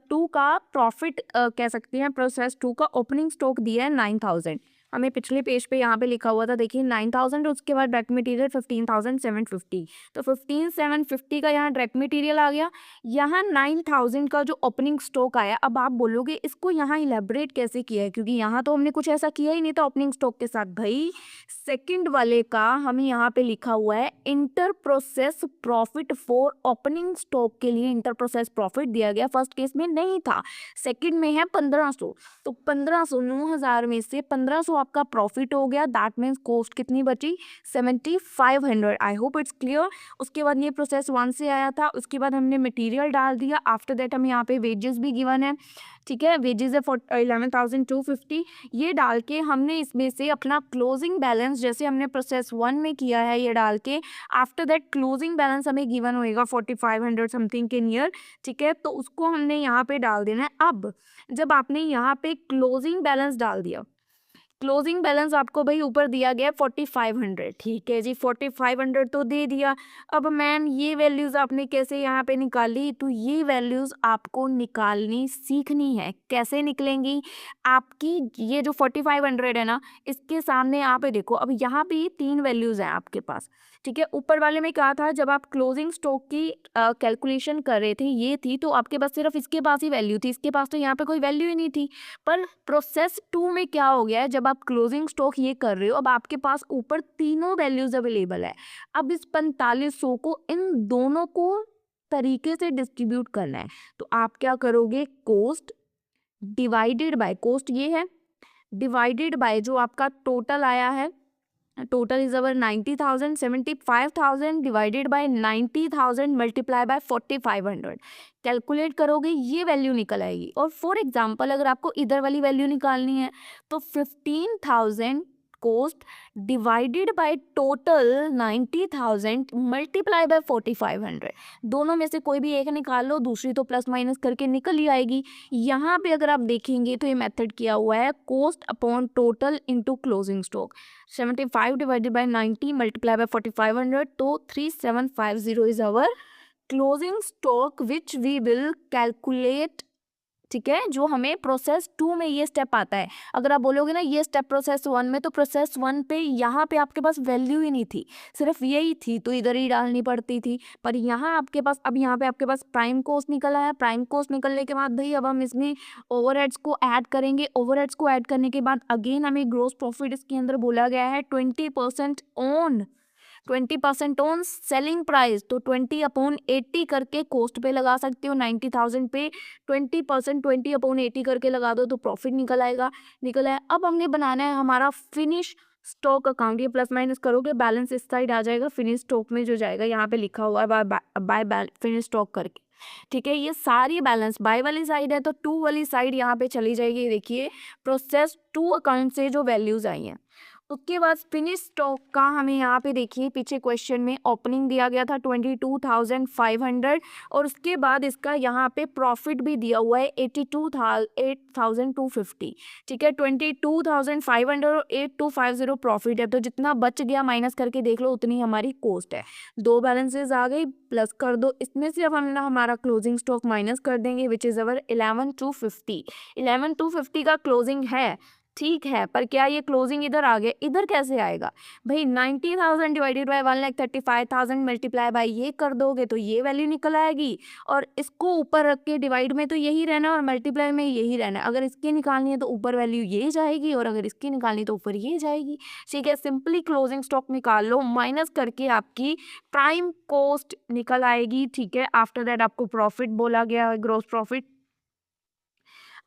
[SPEAKER 1] 2 का प्रॉफिट कह सकते हैं, प्रोसेस 2 का ओपनिंग स्टॉक दिया है 9,000, हमें पिछले पेज पे यहाँ पे लिखा हुआ था देखिए 9,000, उसके बाद डायरेक्ट मटेरियल 15,750, तो 15,750 का यहाँ डायरेक्ट मटेरियल आ गया, यहाँ 9,000 का जो ओपनिंग स्टॉक आया। अब आप बोलोगे इसको यहाँ इलेबरेट कैसे किया है, क्योंकि यहाँ तो हमने कुछ ऐसा किया ही नहीं था ओपनिंग स्टॉक के साथ। भाई सेकंड वाले का हमें यहाँ पे लिखा हुआ है inter process profit for opening stock के लिए इंटर प्रोसेस प्रॉफिट दिया गया, फर्स्ट केस में नहीं था, सेकंड में है 1500, तो 1500 9,000 में से 1500 आपका प्रॉफिट हो गया, दैट मीन्स कॉस्ट कितनी बची 7500। I hope it's clear. उसके बाद ये प्रोसेस 1 से आया था, उसके बाद हमने मटेरियल डाल दिया, आफ्टर दैट हम यहाँ पे वेजेस भी गिवन है, ठीक है, वेजेस है 11,250। ये डाल के हमने इसमें से अपना क्लोजिंग बैलेंस जैसे हमने प्रोसेस 1 में किया है ये डाल के, आफ्टर दैट क्लोजिंग बैलेंस हमें गिवन होएगा 4500 समथिंग के नियर, ठीक है, तो उसको हमने यहाँ पे डाल देना है। अब जब आपने यहाँ पे क्लोजिंग बैलेंस डाल दिया, क्लोजिंग बैलेंस आपको भाई ऊपर दिया गया 4500, ठीक है जी, 4500 तो दे दिया। अब मैम ये वैल्यूज़ आपने कैसे यहाँ पे निकाली, तो ये वैल्यूज़ आपको निकालनी सीखनी है। कैसे निकलेंगी आपकी, ये जो 4500 है ना, इसके सामने आप देखो, अब यहाँ पे 3 वैल्यूज़ हैं आपके पास, ठीक है। ऊपर वाले में क्या था, जब आप क्लोजिंग स्टॉक की कैलकुलेशन कर रहे थे ये थी, तो आपके पास सिर्फ इसके पास ही वैल्यू थी, इसके पास तो यहाँ पे कोई वैल्यू ही नहीं थी। पर प्रोसेस 2 में क्या हो गया है, जब आप क्लोजिंग स्टॉक ये कर रहे हो, अब आपके पास ऊपर तीनों वैल्यूज अवेलेबल है। अब इस 4500 को इन दोनों को तरीके से डिस्ट्रीब्यूट करना है, तो आप क्या करोगे, कोस्ट डिवाइडेड बाय, कोस्ट ये है, डिवाइडेड बाय जो आपका टोटल आया है, total is our 90,000, 75,000 divided by 90,000 multiply by 4500, calculate करोगे ये वैल्यू निकल आएगी। और फॉर एग्जांपल अगर आपको इधर वाली वैल्यू निकालनी है तो 15,000 cost divided by total 90,000 multiply by 4500, दोनों में से कोई भी एक निकाल लो, दूसरी तो प्लस माइनस करके निकल ही आएगी। यहाँ पे अगर आप देखेंगे तो ये मेथड किया हुआ है cost upon total into closing stock, 75 divided by 90 multiply by 4500, तो 3750 is our closing stock which we will calculate, ठीक है, जो हमें प्रोसेस 2 में ये स्टेप आता है। अगर आप बोलोगे ना ये स्टेप प्रोसेस 1 में, तो प्रोसेस 1 पे यहाँ पे आपके पास वैल्यू ही नहीं थी, सिर्फ यही थी, तो इधर ही डालनी पड़ती थी। पर यहाँ आपके पास, अब यहाँ पे आपके पास प्राइम कॉस्ट निकल आया, प्राइम कॉस्ट निकलने के बाद भाई अब हम इसमें ओवरहेड्स को ऐड करेंगे, ओवरहेड्स को ऐड करने के बाद अगेन हमें ग्रोस प्रॉफिट इसके अंदर बोला गया है 20% ऑन सेलिंग प्राइस, तो 20/80 करके कोस्ट पे लगा सकते हो, 90,000 पे 20%, 20/80 करके लगा दो तो प्रॉफिट निकल आएगा, निकल आया। अब हमने बनाना है हमारा फिनिश स्टॉक अकाउंट, ये प्लस माइनस करोगे बैलेंस इस साइड आ जाएगा, फिनिश स्टॉक में जो जाएगा यहाँ पे लिखा हुआ है बाय फिनिश स्टॉक करके, ठीक है। ये सारी बैलेंस बाय वाली साइड है, तो 2 वाली साइड यहाँ पे चली जाएगी। देखिए प्रोसेस 2 अकाउंट से जो वैल्यूज आई हैं, उसके बाद फिनिश स्टॉक का हमें यहाँ पे देखिए पीछे क्वेश्चन में ओपनिंग दिया गया था 22,500, और उसके बाद इसका यहाँ पे प्रॉफिट भी दिया हुआ है 8,250, ठीक है, 22,500 और 8,250 प्रॉफिट है, तो जितना बच गया माइनस करके देख लो उतनी हमारी कॉस्ट है। 2 बैलेंसेज आ गई, प्लस कर दो, इसमें से अब हम ना हमारा क्लोजिंग स्टॉक माइनस कर देंगे विच इज़ अवर 11,250। 11,250 का क्लोजिंग है, ठीक है, पर क्या ये क्लोजिंग इधर आ गया, इधर कैसे आएगा भाई, 90,000 डिवाइडेड बाय 1,35,000 मल्टीप्लाई बाय ये कर दोगे तो ये वैल्यू निकल आएगी, और इसको ऊपर रख के डिवाइड में तो यही रहना और मल्टीप्लाई में यही रहना। अगर इसकी निकालनी है तो ऊपर वैल्यू ये जाएगी, और अगर इसकी निकालनी तो ऊपर ये जाएगी, ठीक है। सिंपली क्लोजिंग स्टॉक निकाल लो, माइनस करके आपकी प्राइम कॉस्ट निकल आएगी, ठीक है। आफ्टर दैट आपको प्रॉफिट बोला गया है, gross profit.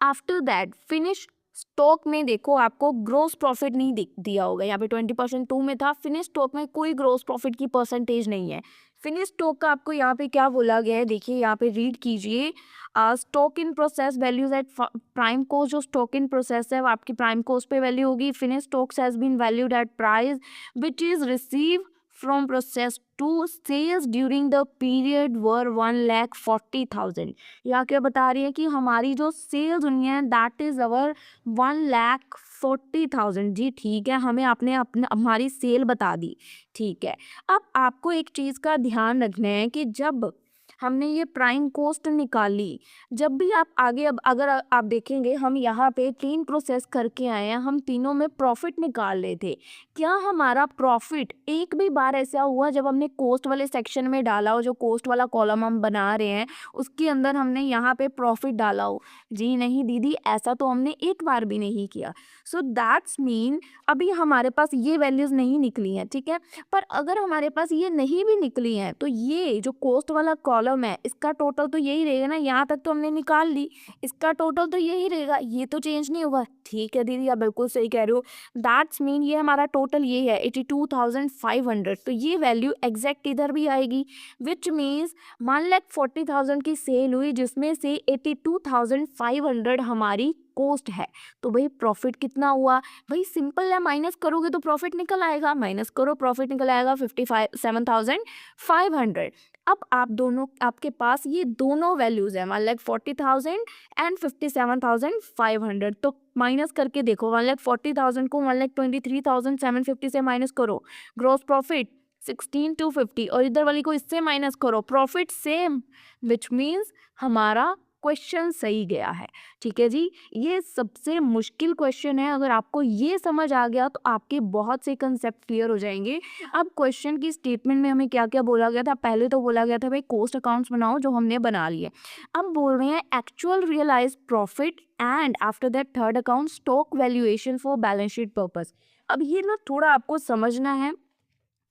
[SPEAKER 1] After that finish stock में देखो आपको ग्रोस प्रॉफिट नहीं दिया होगा, यहाँ पे 20% 2 में था, फिनिश स्टॉक में कोई ग्रोस प्रॉफिट की परसेंटेज नहीं है। फिनिश स्टॉक का आपको यहाँ पे क्या बोला गया है, देखिए यहाँ पे रीड कीजिए, stock in process values at prime cost, जो स्टॉक इन प्रोसेस है वो आपकी प्राइम कोस्ट पे वैल्यू होगी। Finish stocks has been valued at price which is receive from process to sales during the period were 1,40,000। यहाँ क्या बता रही है कि हमारी जो सेल्स हुई है दैट इज अवर 1,40,000, जी ठीक है, हमें आपने अपने हमारी सेल बता दी, ठीक है। अब आपको एक चीज़ का ध्यान रखना है कि जब हमने ये प्राइम कॉस्ट निकाली, जब भी आप आगे, अब अगर आप देखेंगे हम यहाँ पे 3 प्रोसेस करके आए हैं, हम तीनों में प्रॉफिट निकाल रहे थे, क्या हमारा प्रॉफिट एक भी बार ऐसा हुआ जब हमने कोस्ट वाले सेक्शन में डाला हो, जो कोस्ट वाला कॉलम हम बना रहे हैं उसके अंदर हमने यहाँ पे प्रॉफिट डाला हो, जी नहीं दीदी, ऐसा तो हमने एक बार भी नहीं किया। सो दैट्स मीन अभी हमारे पास ये वैल्यूज नहीं निकली हैं, ठीक है। पर अगर हमारे पास ये नहीं भी निकली हैं तो ये जो कोस्ट वाला कॉलम है इसका टोटल तो यही रहेगा ना, यहाँ तक तो हमने निकाल ली, इसका टोटल तो यही रहेगा, ये तो चेंज नहीं हुआ, ठीक है दीदी, आप बिल्कुल सही कह रहे हो। दैट्स मीन ये हमारा टोटल ये है 82,500, तो ये वैल्यू एग्जैक्ट इधर भी आएगी, विच मीन्स 1,40,000 की सेल हुई, जिसमें से 82,500 हमारी कॉस्ट है। तो भाई प्रॉफिट कितना हुआ? भाई सिंपल है, माइनस करोगे तो प्रॉफिट निकल आएगा, माइनस करो प्रॉफिट निकल आएगा 57,500। अब आप दोनों, आपके पास ये दोनों वैल्यूज है 1,40,000 एंड 57,500, तो माइनस करके देखो 1,40,000 को 1,23,750 से माइनस करो, ग्रॉस प्रॉफिट 16,250, और इधर वाली को इससे माइनस करो, प्रॉफिट सेम, विच मीन्स हमारा क्वेश्चन सही गया है। ठीक है जी, ये सबसे मुश्किल क्वेश्चन है। अगर आपको ये समझ आ गया तो आपके बहुत से कंसेप्ट क्लियर हो जाएंगे। अब क्वेश्चन की स्टेटमेंट में हमें क्या क्या बोला गया था? पहले तो बोला गया था भाई कॉस्ट अकाउंट्स बनाओ, जो हमने बना लिए। अब बोल रहे हैं actual realise profit and after that third account stock valuation for balance sheet purpose. अब ये ना थोड़ा आपको समझना है,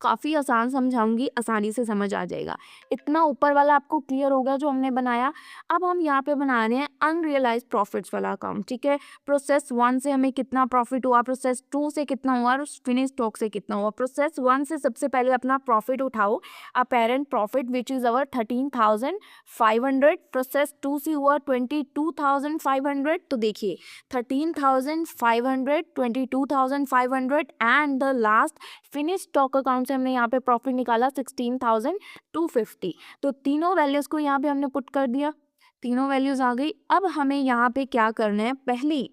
[SPEAKER 1] काफ़ी आसान समझाऊंगी, आसानी से समझ आ जाएगा। इतना ऊपर वाला आपको क्लियर होगा जो हमने बनाया। अब हम यहाँ पे बना रहे हैं अनरियलाइज प्रॉफिट्स वाला अकाउंट। ठीक है, प्रोसेस 1 से हमें कितना प्रॉफिट हुआ, प्रोसेस 2 से कितना हुआ और फिनिश स्टॉक से कितना हुआ। प्रोसेस 1 से सबसे पहले अपना प्रॉफिट उठाओ, apparent profit which is our 13,500। Process 2 से हुआ 22,500, तो देखिए 13,500, 22,500 and the last finish stock account से हमने यहाँ पे प्रॉफिट निकाला 16,250। तो तीनों वैल्यूज को यहाँ पे हमने पुट कर दिया, तीनों वैल्यूज आ गई। अब हमें यहाँ पे क्या करना है, पहली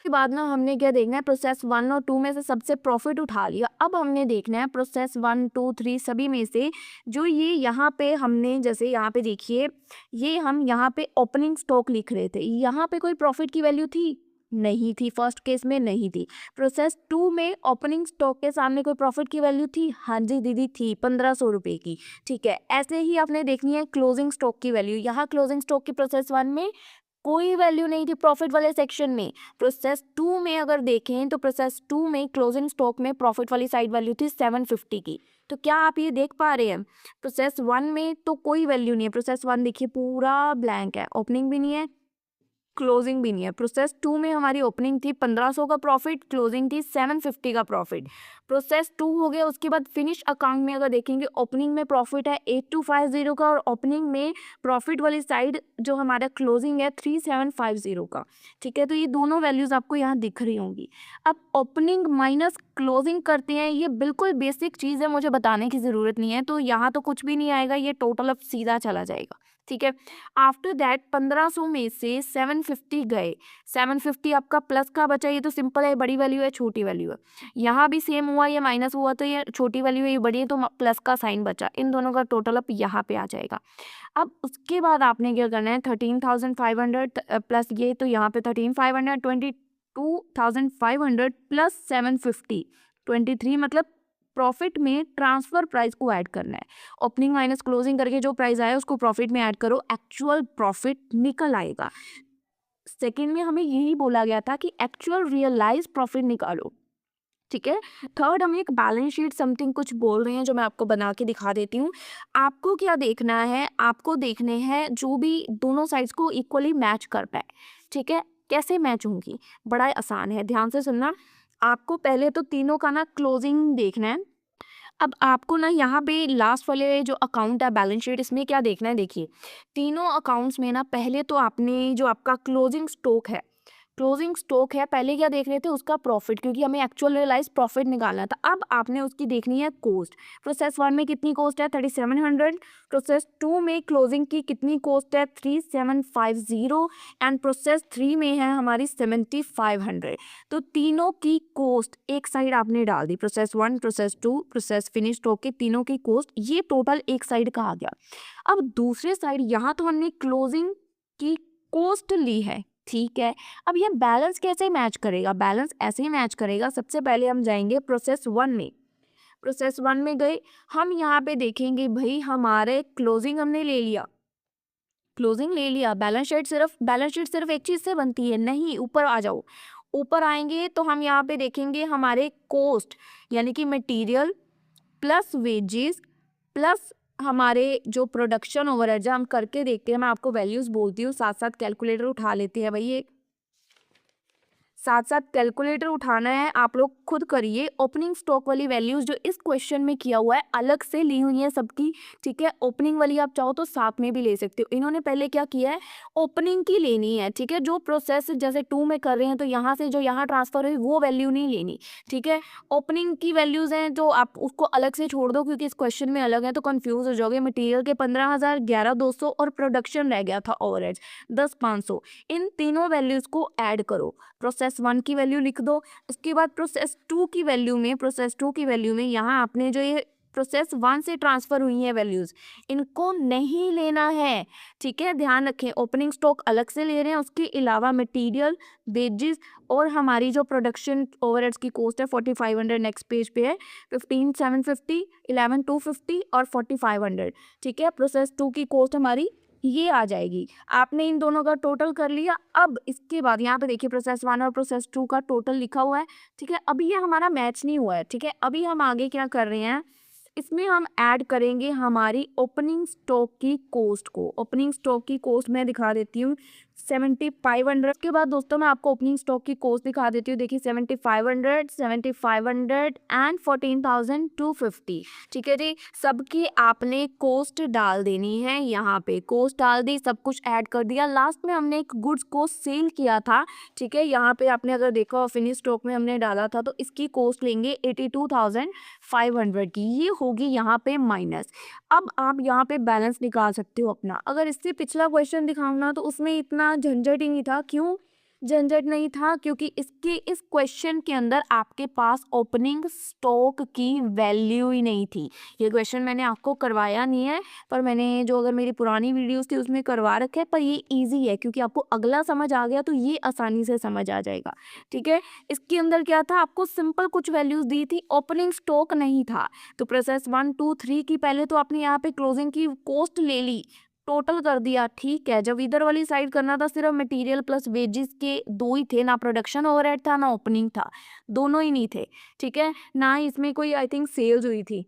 [SPEAKER 1] के बाद ना हमने क्या देखना है, प्रोसेस 1 और 2 में से सबसे प्रॉफिट उठा लिया। अब हमने देखना है प्रोसेस 1, 2, 3 सभी में से जो ये यहाँ पे हमने, जैसे यहाँ पे देखिए, ये हम यहाँ पे ओपनिंग स्टॉक लिख रहे थे, यहाँ पे कोई प्रॉफिट की वैल्यू थी? नहीं थी, फर्स्ट केस में नहीं थी। प्रोसेस 2 में ओपनिंग स्टॉक के सामने कोई प्रॉफिट की वैल्यू थी? हाँ जी दीदी थी, 1,500 रुपये की। ठीक है, ऐसे ही आपने देखनी है क्लोजिंग स्टॉक की वैल्यू। यहाँ क्लोजिंग स्टॉक की प्रोसेस 1 में कोई वैल्यू नहीं थी प्रॉफिट वाले सेक्शन में। प्रोसेस 2 में अगर देखें तो प्रोसेस 2 में क्लोजिंग स्टॉक में प्रॉफिट वाली साइड वैल्यू थी 750 की। तो क्या आप ये देख पा रहे हैं, प्रोसेस 1 में तो कोई वैल्यू नहीं है, प्रोसेस 1 देखिए पूरा ब्लैंक है, ओपनिंग भी नहीं है, क्लोजिंग भी नहीं है। प्रोसेस 2 में हमारी ओपनिंग थी 1,500 का प्रॉफिट, क्लोजिंग थी 750 का प्रॉफिट। प्रोसेस 2 हो गया, उसके बाद फिनिश अकाउंट में अगर देखेंगे ओपनिंग में प्रॉफिट है 8,250 का और ओपनिंग में प्रॉफिट वाली साइड जो हमारा क्लोजिंग है 3,750 का। ठीक है, तो ये दोनों वैल्यूज आपको यहाँ दिख रही होंगी। अब ओपनिंग माइनस क्लोजिंग करते हैं, ये बिल्कुल बेसिक चीज़ है, मुझे बताने की ज़रूरत नहीं है। तो यहाँ तो कुछ भी नहीं आएगा, ये टोटल अब सीधा चला जाएगा। ठीक है, आफ्टर दैट 1,500 में से 750 गए, 750 आपका प्लस का बचा, ये तो सिंपल है, बड़ी वैल्यू है छोटी वैल्यू है। यहाँ भी सेम हुआ, ये माइनस हुआ तो ये छोटी वैल्यू है, ये बड़ी है तो प्लस का साइन बचा, इन दोनों का टोटल अब यहाँ पे आ जाएगा। अब उसके बाद आपने क्या करना है, 13,500 प्लस ये, तो यहाँ पे 13,500, 22,500 प्लस 750, 23, मतलब प्रॉफिट में ट्रांसफर प्राइस को ऐड करना है। ओपनिंग माइनस क्लोजिंग करके जो प्राइस आया उसको प्रॉफिट में ऐड करो, एक्चुअल प्रॉफिट निकल आएगा। सेकंड में हमें यही बोला गया था कि एक्चुअल रियलाइज प्रॉफिट निकालो। ठीक है, थर्ड हम एक बैलेंस शीट समथिंग कुछ बोल रहे हैं जो मैं आपको बना के दिखा देती हूँ। आपको क्या देखना है, आपको देखने हैं जो भी दोनों साइड्स को इक्वली मैच कर पाए। ठीक है, कैसे मैच होंगी, बड़ा आसान है, ध्यान से सुनना। आपको पहले तो तीनों का ना क्लोजिंग देखना है। अब आपको ना यहाँ पे लास्ट वाले जो अकाउंट है बैलेंस शीट, इसमें क्या देखना है, देखिए तीनों अकाउंट्स में ना पहले तो आपने जो आपका क्लोजिंग स्टॉक है, क्लोजिंग स्टॉक है, पहले क्या देख रहे थे उसका प्रॉफिट, क्योंकि हमें एक्चुअल रियलाइज प्रॉफिट निकालना था। अब आपने उसकी देखनी है कॉस्ट। प्रोसेस 1 में कितनी कॉस्ट है 3,700, प्रोसेस 2 में क्लोजिंग की कितनी कॉस्ट है 3,750 एंड प्रोसेस 3 में है हमारी 7,500। तो तीनों की कॉस्ट एक साइड आपने डाल दी, process 1, process 2, process finish stock के तीनों की कॉस्ट, ये टोटल एक साइड का आ गया। अब दूसरे साइड यहाँ तो हमने क्लोजिंग की कॉस्ट ली है, ठीक है। अब ये बैलेंस कैसे मैच करेगा, बैलेंस ऐसे ही मैच करेगा। सबसे पहले हम जाएंगे प्रोसेस 1 में, प्रोसेस 1 में गए, हम यहाँ पे देखेंगे भाई हमारे क्लोजिंग हमने ले लिया, क्लोजिंग ले लिया, बैलेंस शीट सिर्फ एक चीज से बनती है, नहीं, ऊपर आ जाओ। ऊपर आएंगे तो हम यहाँ पे देखेंगे हमारे कॉस्ट, यानी कि मटेरियल प्लस वेजेस प्लस हमारे जो प्रोडक्शन ओवरहेड, हम करके देखते हैं, मैं आपको वैल्यूज बोलती हूँ, साथ साथ कैलकुलेटर उठा लेते हैं भाई। ये साथ साथ कैलकुलेटर उठाना है, आप लोग खुद करिए। ओपनिंग स्टॉक वाली वैल्यूज जो इस क्वेश्चन में किया हुआ है अलग से ली हुई है सबकी, ठीक है। ओपनिंग वाली आप चाहो तो साथ में भी ले सकते हो। इन्होंने पहले क्या किया है, ओपनिंग की लेनी है, ठीक है। जो प्रोसेस जैसे 2 में कर रहे हैं तो यहाँ से जो यहाँ ट्रांसफर हुई वो वैल्यू नहीं लेनी, ठीक है। ओपनिंग की वैल्यूज हैं तो आप उसको अलग से छोड़ दो, क्योंकि इस क्वेश्चन में अलग है तो कंफ्यूज हो जाओगे। मटेरियल के 15,000, 11,200 और प्रोडक्शन रह गया था ओवरहेड्स 10,500। इन तीनों वैल्यूज को ऐड करो, प्रोसेस 1 की वैल्यू लिख दो। उसके बाद प्रोसेस 2 की वैल्यू में, प्रोसेस 2 की वैल्यू में यहाँ आपने जो ये प्रोसेस 1 से ट्रांसफर हुई है वैल्यूज, इनको नहीं लेना है, ठीक है। ध्यान रखें, ओपनिंग स्टॉक अलग से ले रहे हैं, उसके अलावा मटेरियल, वेजेस और हमारी जो प्रोडक्शन ओवरहेड्स की कॉस्ट है 4500 नेक्स्ट पेज पे है, 15,750, 11,250 और 4,500, ठीक है। प्रोसेस 2 की कॉस्ट हमारी ये आ जाएगी। आपने इन दोनों का टोटल कर लिया। अब इसके बाद यहाँ पे देखिए प्रोसेस 1 और प्रोसेस 2 का टोटल लिखा हुआ है, ठीक है। अभी ये हमारा मैच नहीं हुआ है, ठीक है। अभी हम आगे क्या कर रहे हैं, इसमें हम ऐड करेंगे हमारी ओपनिंग स्टॉक की कॉस्ट को। ओपनिंग स्टॉक की कॉस्ट मैं दिखा देती हूँ 7,500 के बाद दोस्तों मैं आपको ओपनिंग स्टॉक की कॉस्ट दिखा देती हूँ। देखिए 7,500, 7,500 एंड 14,250, ठीक है जी। सबकी आपने कॉस्ट डाल देनी है, यहाँ पे कॉस्ट डाल दी, सब कुछ ऐड कर दिया। लास्ट में हमने एक गुड्स को सेल किया था, ठीक है। यहाँ पे आपने अगर देखा फिनिश स्टॉक में हमने डाला था तो इसकी कॉस्ट लेंगे 82,500 की, ये होगी यहाँ पे माइनस। अब आप यहाँ पे बैलेंस निकाल सकते हो अपना। अगर इससे पिछला क्वेश्चन दिखाऊं ना तो उसमें इतना झंझट ही नहीं था। क्यों झंझट नहीं था? क्योंकि इसके इस क्वेश्चन के अंदर आपके पास ओपनिंग स्टॉक की वैल्यू ही नहीं थी। ये क्वेश्चन मैंने आपको करवाया नहीं है, पर मैंने जो अगर मेरी पुरानी वीडियोस थी उसमें करवा रखा है। पर ये इजी है क्योंकि आपको अगला समझ आ गया तो ये आसानी से समझ आ जाएगा, ठीक है। इसके अंदर क्या था, आपको सिंपल कुछ वैल्यूज दी थी, ओपनिंग स्टॉक नहीं था। तो प्रोसेस 1, 2, 3 की पहले तो आपने यहाँ पे क्लोजिंग की कॉस्ट ले ली, टोटल कर दिया, ठीक है। जब इधर वाली साइड करना था सिर्फ मटेरियल प्लस वेजेस के दो ही थे, ना प्रोडक्शन ओवरहेड था ना ओपनिंग था, दोनों ही नहीं थे, ठीक है। ना ही इसमें कोई आई थिंक सेल्स हुई थी,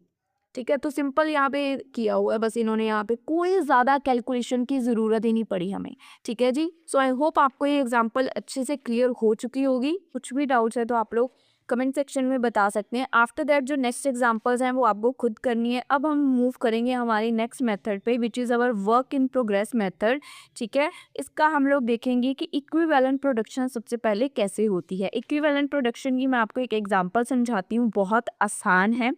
[SPEAKER 1] ठीक है। तो सिंपल यहाँ पे किया हुआ है बस इन्होंने, यहाँ पे कोई ज़्यादा कैलकुलेशन की ज़रूरत ही नहीं पड़ी हमें, ठीक है जी। सो आई होप आपको ये एग्जांपल अच्छे से क्लियर हो चुकी होगी। कुछ भी डाउट्स है तो आप लोग कमेंट सेक्शन में बता सकते हैं। आफ्टर दैट जो नेक्स्ट एग्जांपल्स हैं वो आपको खुद करनी है। अब हम मूव करेंगे हमारी नेक्स्ट मेथड पे, which is our work in progress method, ठीक है। इसका हम लोग देखेंगे कि इक्विवेलेंट प्रोडक्शन सबसे पहले कैसे होती है। इक्विवेलेंट प्रोडक्शन की मैं आपको एक एग्जांपल समझाती हूँ, बहुत आसान है,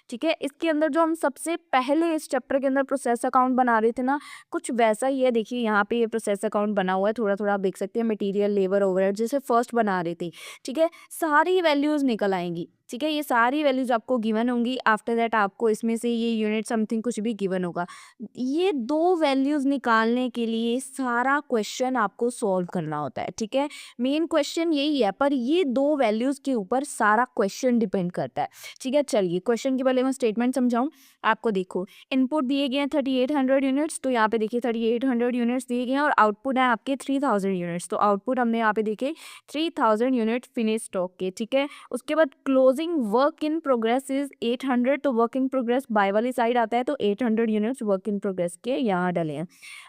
[SPEAKER 1] ठीक है। इसके अंदर जो हम सबसे पहले इस चैप्टर के अंदर प्रोसेस अकाउंट बना रहे थे ना, कुछ वैसा ही है। देखिए यहाँ पे ये प्रोसेस अकाउंट बना हुआ है, थोड़ा थोड़ा आप देख सकते हैं, मटेरियल, लेबर, ओवरहेड जैसे फर्स्ट बना रहे थे, ठीक है। सारी वैल्यूज निकल आएंगी, ठीक है। ये सारी वैल्यूज आपको गिवन होंगी। आफ्टर दैट आपको इसमें से ये यूनिट समथिंग कुछ भी गिवन होगा। ये दो वैल्यूज निकालने के लिए सारा क्वेश्चन आपको सॉल्व करना होता है, ठीक है। मेन क्वेश्चन यही है, पर ये दो वैल्यूज के ऊपर सारा क्वेश्चन डिपेंड करता है, ठीक है। चलिए क्वेश्चन के पहले मैं स्टेटमेंट समझाऊं आपको। देखो इनपुट दिए गए हैं 3800 यूनिट्स, तो यहाँ पे देखिए 3800 यूनिट्स दिए गए हैं, और आउटपुट है आपके 3000 यूनिट्स। तो आउटपुट हमने यहाँ पे देखे 3000 यूनिट फिनिश स्टॉक के, ठीक है। उसके बाद closing work in progress is 800, तो वर्क इन प्रोग्रेस बाय वाली साइड आता है, तो 800 यूनिट्स वर्क इन प्रोग्रेस के यहाँ डले हैं।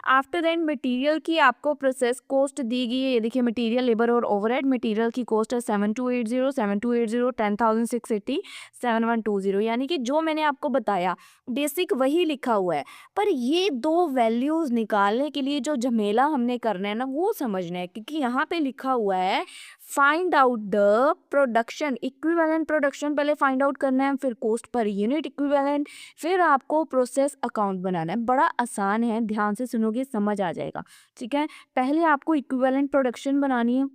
[SPEAKER 1] आफ्टर दैट मटेरियल की आपको प्रोसेस कॉस्ट दी गई है। ये देखिए मटेरियल, लेबर और ओवरहेड। मटेरियल की कॉस्ट है 7280, 7280, 10,680, 7120, यानी कि जो मैंने आपको बताया बेसिक वही लिखा हुआ है। पर ये दो वैल्यूज निकालने के लिए जो झमेला हमने करना है ना वो समझना है, क्योंकि यहाँ पे लिखा हुआ है find out the production equivalent production, पहले फाइंड आउट करना है, फिर कॉस्ट पर यूनिट इक्विवेलेंट, फिर आपको प्रोसेस अकाउंट बनाना है। बड़ा आसान है, ध्यान से सुनोगे समझ आ जाएगा, ठीक है। पहले आपको इक्विवेलेंट प्रोडक्शन बनानी है।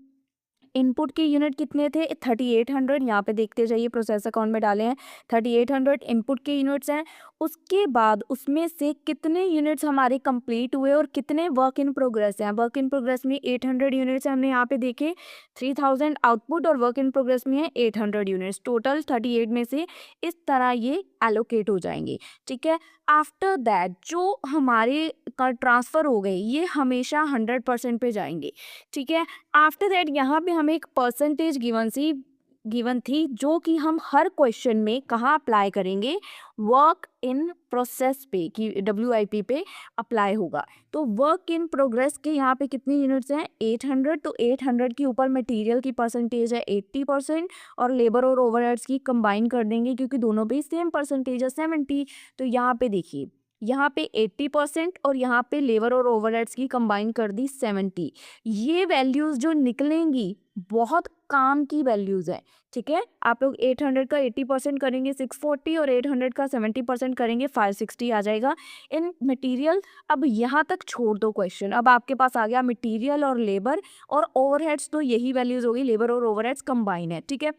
[SPEAKER 1] इनपुट के यूनिट कितने थे 3800, यहाँ पे देखते जाइए प्रोसेस अकाउंट में डाले हैं 3800 इनपुट के यूनिट्स हैं। उसके बाद उसमें से कितने यूनिट्स हमारे कंप्लीट हुए और कितने वर्क इन प्रोग्रेस हैं। वर्क इन प्रोग्रेस में 800 यूनिट्स हैं, हमने यहाँ पे देखे 3000 आउटपुट, और वर्क इन प्रोग्रेस में है 800 यूनिट्स। टोटल 38 में से इस तरह ये एलोकेट हो जाएंगे, ठीक है। आफ्टर दैट जो हमारे ट्रांसफ़र हो गए ये हमेशा 100% पे जाएंगे, ठीक है। आफ्टर दैट यहाँ पे हमें एक परसेंटेज गिवन सी गिवन थी जो कि हम हर क्वेश्चन में कहाँ अप्लाई करेंगे, वर्क इन प्रोसेस पे, कि WIP पे अप्लाई होगा। तो वर्क इन प्रोग्रेस के यहाँ पे कितनी यूनिट्स हैं, 800। तो 800 के ऊपर मटेरियल की परसेंटेज है 80% और लेबर और ओवरहेड्स की कंबाइन कर देंगे क्योंकि दोनों पे सेम परसेंटेज है 70। तो यहाँ पे देखिए, यहाँ पे 80% और यहाँ पे लेबर और ओवरहेड्स की कंबाइन कर दी 70। ये वैल्यूज जो निकलेंगी बहुत काम की वैल्यूज है, ठीक है। आप लोग 800 का 80% करेंगे 640 और 800 का 70% करेंगे 560 आ जाएगा इन मटेरियल। अब यहाँ तक छोड़ दो क्वेश्चन, अब आपके पास आ गया मटेरियल और लेबर और ओवरहेड्स, तो यही वैल्यूज होगी, लेबर और ओवरहेड्स कंबाइन है, ठीक है।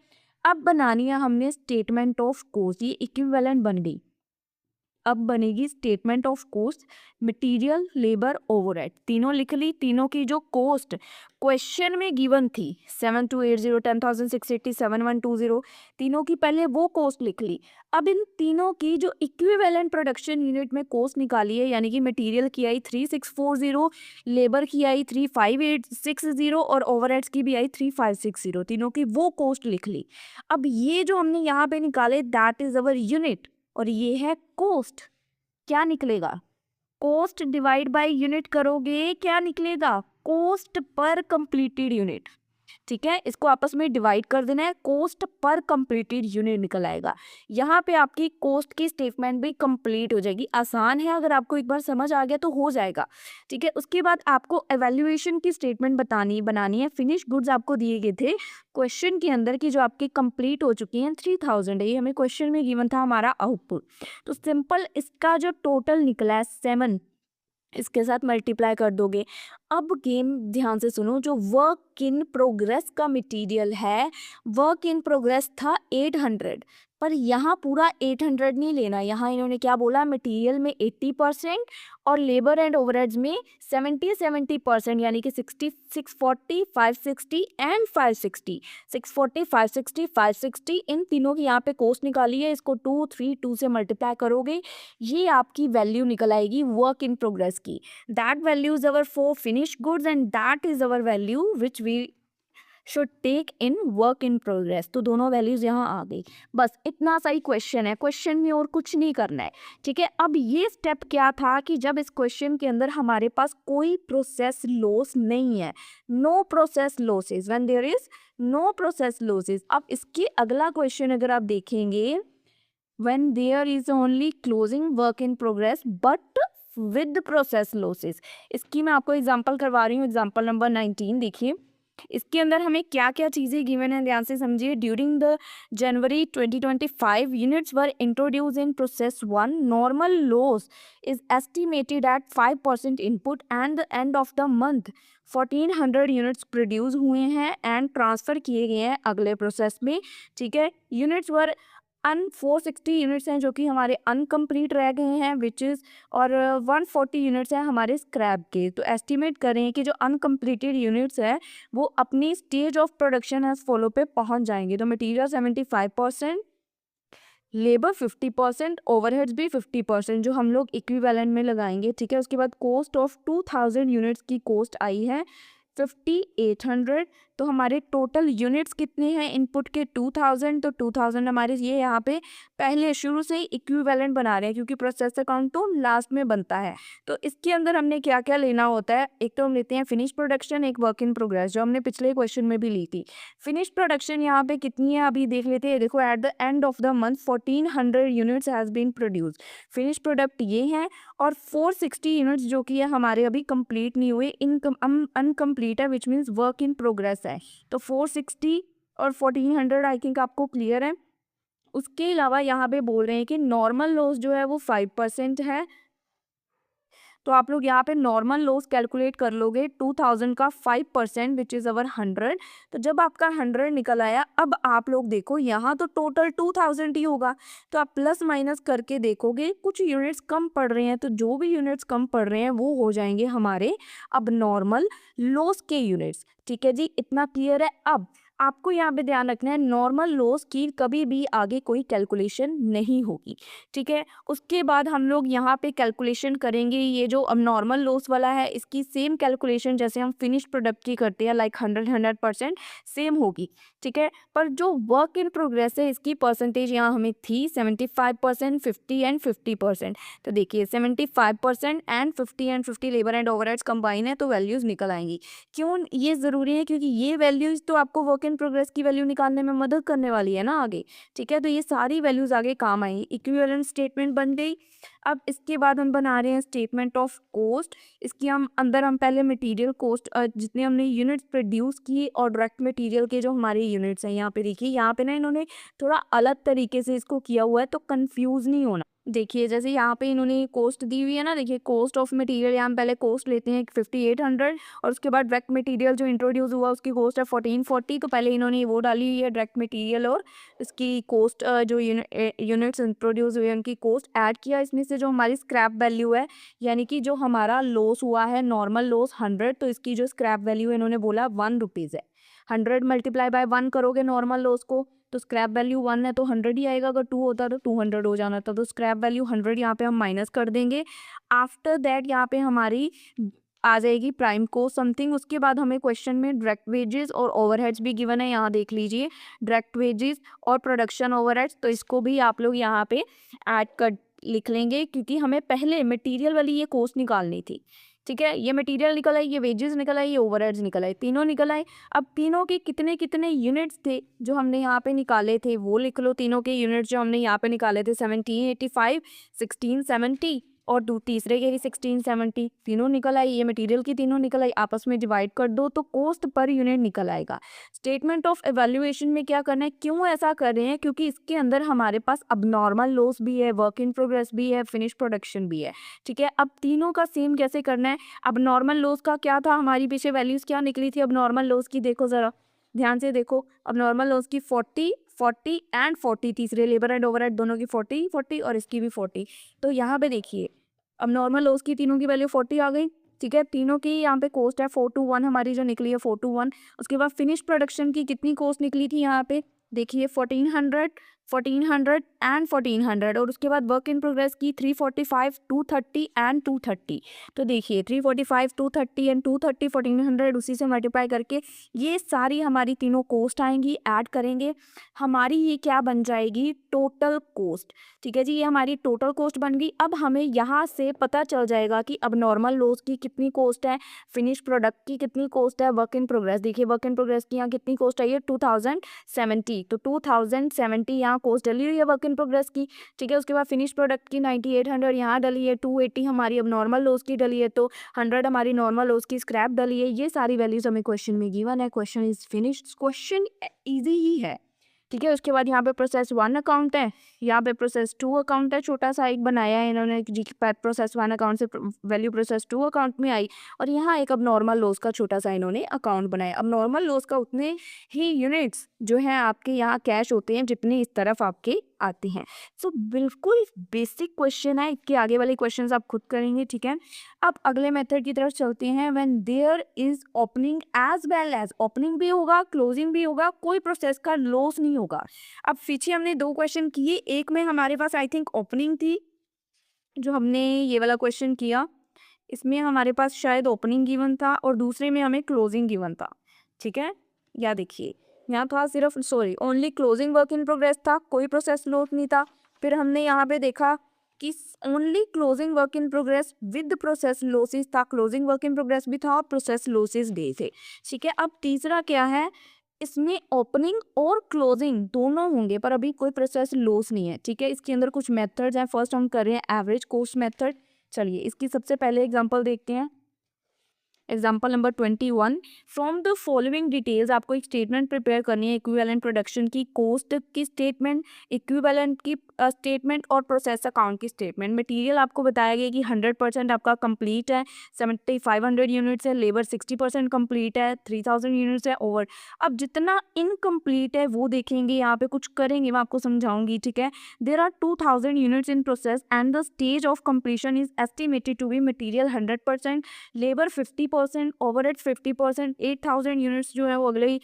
[SPEAKER 1] अब बनानी है हमने स्टेटमेंट ऑफ कॉस्ट, ये इक्विवेलेंट बन गई। अब बनेगी statement of cost, material, labour, overhead, तीनों लिख ली। तीनों की जो कॉस्ट क्वेश्चन में गिवन थी 7280, 10,680, 7120, तीनों की पहले वो कॉस्ट लिख ली। अब इन तीनों की जो इक्विवेलेंट प्रोडक्शन यूनिट में कॉस्ट निकाली है, यानी कि मटेरियल की आई 3640, लेबर की आई 35860 और ओवरहेड्स की भी आई 3560, तीनों की वो कॉस्ट लिख ली। अब ये जो हमने यहाँ पे निकाले दैट इज अवर यूनिट और ये है कॉस्ट। क्या निकलेगा, कॉस्ट डिवाइड बाय यूनिट करोगे क्या निकलेगा, कॉस्ट पर कंप्लीटेड यूनिट, ठीक है। इसको आपस में डिवाइड कर देना है, कॉस्ट पर कंप्लीटेड यूनिट निकल आएगा। यहाँ पे आपकी कॉस्ट की स्टेटमेंट भी कंप्लीट हो जाएगी। आसान है, अगर आपको एक बार समझ आ गया तो हो जाएगा, ठीक है। उसके बाद आपको एवेल्युएशन की स्टेटमेंट बनानी है। फिनिश गुड्स आपको दिए गए थे क्वेश्चन के अंदर की जो आपकी कंप्लीट हो चुकी हैं 3000 है, ये हमें क्वेश्चन में गिवन था हमारा आउटपुट। तो सिंपल इसका जो टोटल निकला है 7, इसके साथ मल्टीप्लाई कर दोगे। अब गेम ध्यान से सुनो, जो वर्क इन प्रोग्रेस का मटेरियल है, वर्क इन प्रोग्रेस था 800, पर यहाँ पूरा 800 नहीं लेना। यहाँ इन्होंने क्या बोला, मटेरियल में 80% और लेबर एंड ओवरहेड्स में 70% यानी कि 60, 640, 560 एंड 560, 640, 560, 560, इन तीनों की यहाँ पे कॉस्ट निकाली है। इसको 2 से मल्टीप्लाई करोगे, ये आपकी वैल्यू निकल आएगी वर्क इन प्रोग्रेस की। That value is our for finish goods and that is our value which we should take in work in progress. तो दोनों वैल्यूज यहाँ आ गई। बस इतना सा ही क्वेश्चन है, क्वेश्चन में और कुछ नहीं करना है, ठीक है। अब ये स्टेप क्या था कि जब इस क्वेश्चन के अंदर हमारे पास कोई प्रोसेस लॉस नहीं है, no process losses, when there is no process losses. अब इसके अगला क्वेश्चन अगर आप देखेंगे, when there is only closing work in progress but with process losses। इसकी मैं आपको एग्जांपल करवा रही हूँ, एग्जांपल नंबर 19 देखिए। इसके अंदर हमें क्या क्या चीज़ें गिवन है, ध्यान से समझिए। During the January 2025 units were introduce in process 1, normal loss is estimated at 5% input and the end of the month 1400 units produce हुए हैं एंड ट्रांसफ़र किए गए हैं अगले प्रोसेस में, ठीक है। यूनिट्स वर 460 यूनिट्स हैं जो कि हमारे अनकम्प्लीट रह गए हैं विच इज़, और 140 यूनिट्स हैं हमारे स्क्रैप के। तो एस्टिमेट करें कि जो अनकम्प्लीटेड यूनिट्स है वो अपनी stage of production as follow पे पहुंच जाएंगे। तो मटीरियल 75%, लेबर 50%, ओवरहेड्स भी 50% जो हम लोग इक्विवेलेंट में लगाएंगे, ठीक है। उसके बाद कॉस्ट ऑफ 2000 यूनिट्स की कॉस्ट आई है 5800। तो हमारे टोटल यूनिट्स कितने हैं इनपुट के 2000, तो 2000 हमारे ये यहाँ पे पहले शुरू से ही इक्विवेलेंट बना रहे हैं क्योंकि प्रोसेस अकाउंट तो लास्ट में बनता है। तो इसके अंदर हमने क्या क्या लेना होता है, एक तो हम लेते हैं फिनिश प्रोडक्शन, एक वर्क इन प्रोग्रेस जो हमने पिछले क्वेश्चन में भी ली थी। फिनिश प्रोडक्शन यहाँ पे कितनी है अभी देख लेते हैं। देखो, at the end of the month 1400 units has been produce. Finish product ये हैं और 460 यूनिट्स जो कि है हमारे अभी कंप्लीट नहीं हुए, अनकम्प्लीट है, which means work in progress है। तो 460 और 1400 आई थिंक आपको क्लियर है। उसके अलावा यहाँ पे बोल रहे हैं कि नॉर्मल लॉस जो है वो 5% है। तो आप लोग यहाँ पे नॉर्मल लॉस कैलकुलेट कर लोगे 2000 का 5% विच इज़ अवर 100। तो जब आपका 100 निकल आया, अब आप लोग देखो यहाँ तो टोटल 2000 ही होगा, तो आप प्लस माइनस करके देखोगे कुछ यूनिट्स कम पड़ रहे हैं, तो जो भी यूनिट्स कम पड़ रहे हैं वो हो जाएंगे हमारे अब नॉर्मल लॉस के यूनिट्स, ठीक है जी। इतना क्लियर है। अब आपको यहाँ पे ध्यान रखना है नॉर्मल लॉस की कभी भी आगे कोई कैलकुलेशन नहीं होगी, ठीक है। उसके बाद हम लोग यहाँ पे कैलकुलेशन करेंगे, ये जो अब नॉर्मल लॉस वाला है इसकी सेम कैलकुलेशन जैसे हम फिनिश प्रोडक्ट की करते हैं, लाइक 100% सेम होगी, ठीक है। पर जो वर्क इन प्रोग्रेस है इसकी परसेंटेज यहाँ हमें थी 75%, 50 एंड 50%। तो देखिए 75% and 50 labour and overheads combine है तो वैल्यूज निकल आएंगी। क्यों ये ज़रूरी है? क्योंकि ये वैल्यूज़ तो आपको वर्क इन प्रोग्रेस की वैल्यू निकालने में मदद करने वाली है ना आगे, ठीक है। तो ये सारी वैल्यूज़ आगे काम आएंगी। इक्विवेलेंट स्टेटमेंट बन गई। अब इसके बाद हम बना रहे हैं स्टेटमेंट ऑफ कॉस्ट। इसकी हम पहले मटेरियल कॉस्ट जितने हमने यूनिट्स प्रोड्यूस किए और डायरेक्ट मटेरियल के जो हमारे यूनिट्स हैं यहाँ पे देखिए, यहाँ पे ना इन्होंने थोड़ा अलग तरीके से इसको किया हुआ है तो कंफ्यूज नहीं होना। देखिए जैसे यहाँ पे इन्होंने कॉस्ट दी हुई है ना, देखिए कॉस्ट ऑफ मटेरियल, यहाँ हम पहले कॉस्ट लेते हैं 5800 और उसके बाद डायरेक्ट मटेरियल जो इंट्रोड्यूस हुआ उसकी कॉस्ट है 1440। तो पहले इन्होंने वो डाली हुई है डायरेक्ट मटेरियल और इसकी कॉस्ट जो यूनिट्स इंट्रोड्यूस हुए उनकी कॉस्ट ऐड किया। इसमें से जो हमारी स्क्रैप वैल्यू है यानी कि जो हमारा लॉस हुआ है नॉर्मल लॉस 100, तो इसकी जो स्क्रैप वैल्यू है इन्होंने बोला 1 रुपीज़ है। 100 मल्टीप्लाई बाय 1 करोगे नॉर्मल लॉस को तो स्क्रैप वैल्यू 1 है तो 100 ही आएगा, अगर 2 होता तो 200 हो जाना था। तो स्क्रैप वैल्यू 100 यहाँ पे हम माइनस कर देंगे। आफ्टर दैट यहाँ पे हमारी आ जाएगी प्राइम कोस्ट समथिंग। उसके बाद हमें क्वेश्चन में डायरेक्ट वेजेस और ओवरहेड्स भी गिवन है, यहाँ देख लीजिए डायरेक्ट वेजेस और प्रोडक्शन ओवरहेड्स, तो इसको भी आप लोग यहाँ पे ऐड कर लिख लेंगे क्योंकि हमें पहले मटेरियल वाली ये कॉस्ट निकालनी थी, ठीक है। ये मटेरियल निकल आई, ये वेजेस निकल आई, ये ओवरहेड्स निकल आए, तीनों निकल आए। अब तीनों के कितने कितने यूनिट्स थे जो हमने यहाँ पे निकाले थे वो लिख लो। तीनों के यूनिट्स जो हमने यहाँ पे निकाले थे 1785, 1670 और तीसरे के भी 1670, तीनों निकल आई। ये मटेरियल की तीनों निकल आई, आपस में डिवाइड कर दो तो कॉस्ट पर यूनिट निकल आएगा। स्टेटमेंट ऑफ एवेल्युएशन में क्या करना है, क्यों ऐसा कर रहे हैं, क्योंकि इसके अंदर हमारे पास अब नॉर्मल लॉस भी है, वर्क इन प्रोग्रेस भी है, फिनिश प्रोडक्शन भी है, ठीक है। अब तीनों का सेम कैसे करना है, अब नॉर्मल लॉस का क्या था, हमारी पीछे वैल्यूज क्या निकली थी, अब नॉर्मल लॉस की देखो ज़रा ध्यान से देखो। अब नॉर्मल लॉस की 40, 40 एंड 40, तीसरे लेबर एंड ओवरहेड दोनों की 40, 40 और इसकी भी 40। तो यहाँ पे देखिए अब नॉर्मल लॉस की तीनों की वैल्यू 40 आ गई, ठीक है। तीनों की यहाँ पे कॉस्ट है 421 हमारी जो निकली है 421। उसके बाद फिनिश प्रोडक्शन की कितनी कॉस्ट निकली थी यहाँ पे देखिए 1400, 1400 एंड 1400 और उसके बाद वर्क इन प्रोग्रेस की 345, 230 एंड 230। तो देखिए 345, 230 एंड 230, 1400 उसी से मल्टीप्लाई करके ये सारी हमारी तीनों कॉस्ट आएंगी, ऐड करेंगे, हमारी ये क्या बन जाएगी टोटल कॉस्ट, ठीक है जी। ये हमारी टोटल कॉस्ट बन गई। अब हमें यहाँ से पता चल जाएगा कि अब नॉर्मल लॉस की कितनी कॉस्ट है, फिनिश प्रोडक्ट की कितनी कॉस्ट है, वर्क इन प्रोग्रेस देखिए वर्क इन प्रोग्रेस की यहाँ कितनी कॉस्ट आई है 2070, तो 2070 यहाँ कॉस्ट डली हुई है वर्क इन प्रोग्रेस की, ठीक है। उसके बाद फिनिश प्रोडक्ट की 9800 यहाँ डली है, 280 हमारी अब नॉर्मल लॉस की डली है, तो 100 हमारी नॉर्मल लॉस की स्क्रैप डली है। ये सारी वैल्यूज हमें क्वेश्चन में गिवन है। Question is finished, question easy ही है, ठीक है। उसके बाद यहाँ पे प्रोसेस 1 अकाउंट है, यहाँ पे प्रोसेस 2 अकाउंट है, छोटा सा एक बनाया है इन्होंने जी प्रोसेस 1 अकाउंट से वैल्यू प्रोसेस 2 अकाउंट में आई और यहाँ एक अब नॉर्मल लॉस का छोटा सा इन्होंने अकाउंट बनाया। अब नॉर्मल लॉस का उतने ही यूनिट्स जो हैं आपके यहाँ कैश होते हैं जितने इस तरफ आपके आते हैं। सो बिल्कुल बेसिक क्वेश्चन है, इसके आगे वाले क्वेश्चन आप खुद करेंगे, ठीक है। अब अगले मेथड की तरफ चलते हैं। When there is opening as well as, opening भी होगा क्लोजिंग भी होगा, कोई प्रोसेस का लॉस नहीं होगा। अब पीछे हमने 2 क्वेश्चन किए, एक में हमारे पास आई थिंक ओपनिंग थी जो हमने ये वाला क्वेश्चन किया, इसमें हमारे पास शायद ओपनिंग गिवन था और दूसरे में हमें क्लोजिंग गिवन था, ठीक है। या देखिए यहाँ था सिर्फ only closing work in progress था, कोई प्रोसेस लॉस नहीं था। फिर हमने यहाँ पे देखा कि only closing work in progress with process losses था, क्लोजिंग वर्क इन प्रोग्रेस भी था और प्रोसेस लॉसेस भी थे, ठीक है। अब तीसरा क्या है, इसमें ओपनिंग और क्लोजिंग दोनों होंगे पर अभी कोई प्रोसेस लॉस नहीं है, ठीक है। इसके अंदर कुछ मेथड्स हैं। फर्स्ट हम कर रहे हैं एवरेज कॉस्ट मेथड। चलिए इसकी सबसे पहले एग्जांपल देखते हैं। Example number 21, from the following details आपको एक स्टेटमेंट प्रिपेयर करनी है इक्विवेलेंट प्रोडक्शन की, कॉस्ट की स्टेटमेंट, इक्विवेलेंट की स्टेटमेंट और प्रोसेस अकाउंट की स्टेटमेंट। मटेरियल आपको बताया गया कि 100% आपका कंप्लीट है, 7500 यूनिट्स है, लेबर 60% कंप्लीट है, 3000 यूनिट्स है ओवर। अब जितना इनकम्प्लीट है वो देखेंगे, यहाँ पे कुछ करेंगे, मैं आपको समझाऊंगी, ठीक है। There are 2000 units in process and the stage of completion is estimated to be material 100%, labour 50% 50%, overhead 50%, 8000 units जो है वो अगले ही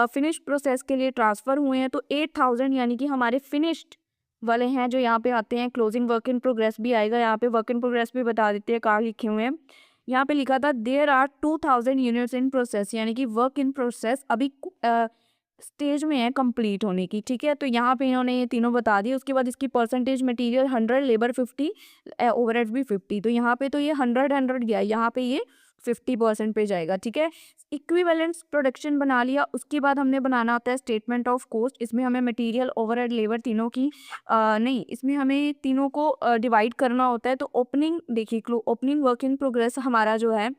[SPEAKER 1] फिनिश प्रोसेस के लिए ट्रांसफ़र हुए हैं। तो 8000 यानी कि हमारे फिनिश्ड वाले हैं जो यहाँ पे आते हैं। क्लोजिंग वर्क इन प्रोग्रेस भी आएगा, यहाँ पे वर्क इन प्रोग्रेस भी बता देते हैं कहाँ लिखे हुए हैं। यहाँ पे लिखा था there are 2000 units in process, यानी कि वर्क इन प्रोसेस अभी स्टेज में है कंप्लीट होने की, ठीक है। तो यहाँ पे इन्होंने ये तीनों बता दिए। उसके बाद इसकी परसेंटेज मटेरियल 100, लेबर 50, ओवरहेड भी 50। तो यहाँ पे तो ये 100 गया, यहाँ पे ये 50% पे जाएगा, ठीक है। इक्विवेलेंस प्रोडक्शन बना लिया। उसके बाद हमने बनाना होता है स्टेटमेंट ऑफ कॉस्ट। इसमें हमें मटेरियल, ओवरहेड, लेबर तीनों की नहीं, इसमें हमें तीनों को डिवाइड करना होता है। तो ओपनिंग देखिए, ओपनिंग वर्क इन प्रोग्रेस हमारा जो है,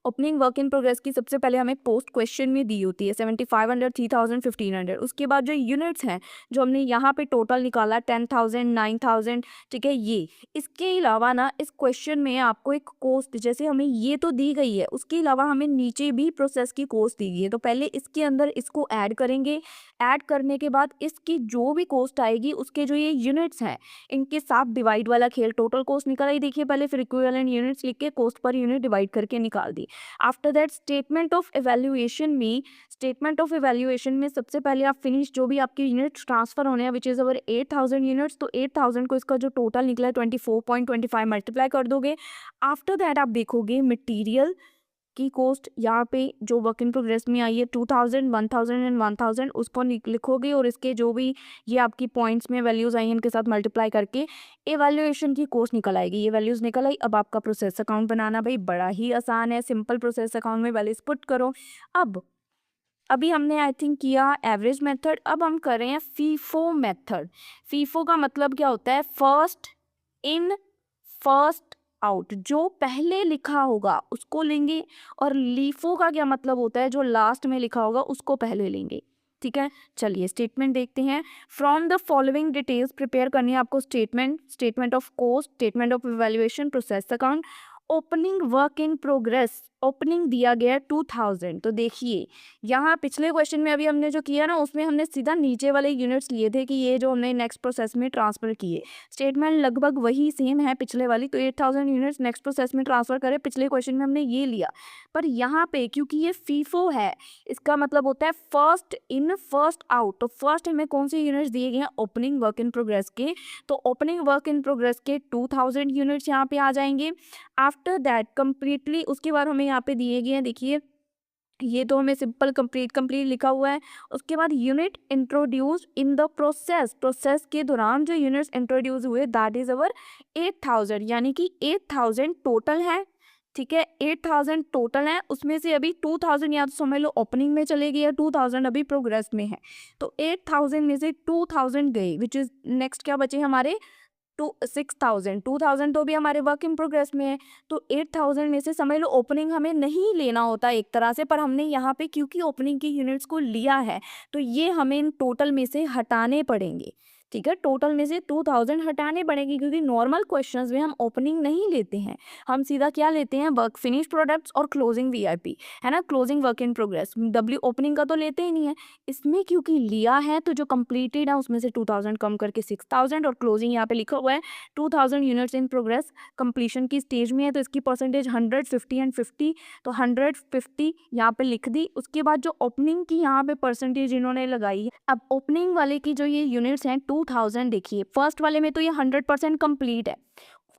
[SPEAKER 1] ओपनिंग वर्क इन प्रोग्रेस की सबसे पहले हमें पोस्ट क्वेश्चन में दी होती है 7500, 3000, 1500। उसके बाद जो यूनिट्स हैं जो हमने यहाँ पे टोटल निकाला 10,000, 9,000, ठीक है। ये इसके अलावा ना इस क्वेश्चन में आपको एक कॉस्ट, जैसे हमें ये तो दी गई है, उसके अलावा हमें नीचे भी प्रोसेस की कॉस्ट दी गई है। तो पहले इसके अंदर इसको ऐड करेंगे, ऐड करने के बाद इसकी जो भी कॉस्ट आएगी उसके जो ये यूनिट्स हैं इनके साथ डिवाइड वाला खेल, टोटल कॉस्ट निकल आई देखिए पहले, फिर इक्विवेलेंट यूनिट्स लिख के कॉस्ट पर यूनिट डिवाइड करके निकाल दी। After that statement of evaluation में, स्टेटमेंट ऑफ एवेल्युएशन में सबसे पहले आप फिनिश जो भी आपके यूनिट्स ट्रांसफर होने हैं विच इज अवर 8000 यूनिट्स, तो 8000 को इसका जो टोटल निकला है 24.25 मल्टीप्लाई कर दोगे। आफ्टर दैट आप देखोगे मटीरियल की कॉस्ट, यहाँ पे जो वर्क इन प्रोग्रेस में आई है 2000, 1000 एंड 1000, उसको लिखोगे और इसके जो भी ये आपकी पॉइंट्स में वैल्यूज आई हैं इनके साथ मल्टीप्लाई करके एवैल्यूएशन की कॉस्ट निकल आएगी। ये वैल्यूज निकल आई। अब आपका प्रोसेस अकाउंट बनाना भाई बड़ा ही आसान है, सिंपल प्रोसेस अकाउंट में वैल्यूज पुट करो। अब अभी हमने आई थिंक किया एवरेज मेथड, अब हम कर रहे हैं फीफो मेथड। फीफो का मतलब क्या होता है? फर्स्ट इन फर्स्ट आउट, जो पहले लिखा होगा उसको लेंगे, और लीफो का क्या मतलब होता है? जो लास्ट में लिखा होगा उसको पहले लेंगे, ठीक है। चलिए स्टेटमेंट देखते हैं। From the following details prepare करनी है आपको statement, statement of cost, statement of evaluation, process account. Opening work in progress, opening दिया गया 2000। तो देखिए यहाँ पिछले क्वेश्चन में अभी हमने जो किया ना उसमें हमने सीधा नीचे वाले यूनिट्स लिए थे कि ये जो हमने नेक्स्ट प्रोसेस में ट्रांसफर किए। स्टेटमेंट लगभग वही सेम है पिछले वाली, तो 8000 यूनिट्स नेक्स्ट प्रोसेस में ट्रांसफर करे, पिछले क्वेश्चन में हमने ये लिया। पर यहाँ पे क्योंकि ये फीफो है, इसका मतलब होता है फर्स्ट इन फर्स्ट आउट। तो फर्स्ट हमें कौन से यूनिट्स दिए गए हैं? ओपनिंग वर्क इन प्रोग्रेस के। तो ओपनिंग वर्क इन प्रोग्रेस के 2000 यूनिट्स यहाँ पे आ जाएंगे। आफ्टर दैट कंप्लीटली उसके बाद हमें यहाँ पे दिए गए हैं, देखिए ये तो हमें सिंपल कंप्लीट लिखा हुआ है। उसके बाद unit introduce in the process, process के दौरान जो यूनिट्स इंट्रोड्यूस हुए दैट इज अवर 8000, यानी कि 8000 टोटल है, ठीक है। 8000 टोटल है, उसमें से अभी 2000 या तो समझ लो ओपनिंग में चले गए, 2000 अभी प्रोग्रेस में है। तो 8000 में से 2000 गए, विच इज नेक्स्ट क्या बचे हमारे 6000। 2000 तो भी हमारे वर्क इन प्रोग्रेस में है। तो 8000 में से समझ लो ओपनिंग हमें नहीं लेना होता एक तरह से, पर हमने यहाँ पे क्योंकि ओपनिंग की यूनिट्स को लिया है तो ये हमें इन टोटल में से हटाने पड़ेंगे, ठीक है। टोटल में से 2000 हटाने पड़ेंगे क्योंकि नॉर्मल क्वेश्चंस में हम ओपनिंग नहीं लेते हैं, हम सीधा क्या लेते हैं? वर्क फिनिश प्रोडक्ट्स और क्लोजिंग वीआईपी, है ना, closing work in progress. W opening का तो लेते ही नहीं है। इसमें क्योंकि लिया है तो जो कंप्लीटेड है उसमें से 2000 कम करके 6000, और क्लोजिंग यहाँ पे लिखा हुआ है 2000 यूनिट्स इन प्रोग्रेस कंप्लीशन की स्टेज में है, तो इसकी परसेंटेज 100, 50 एंड 50, तो 150 यहाँ पे लिख दी। उसके बाद जो ओपनिंग की यहाँ पे परसेंटेज इन्होंने लगाई है, अब ओपनिंग वाले की जो ये यूनिट्स हैं 2000, देखिए फर्स्ट वाले में तो ये 100% कंप्लीट है,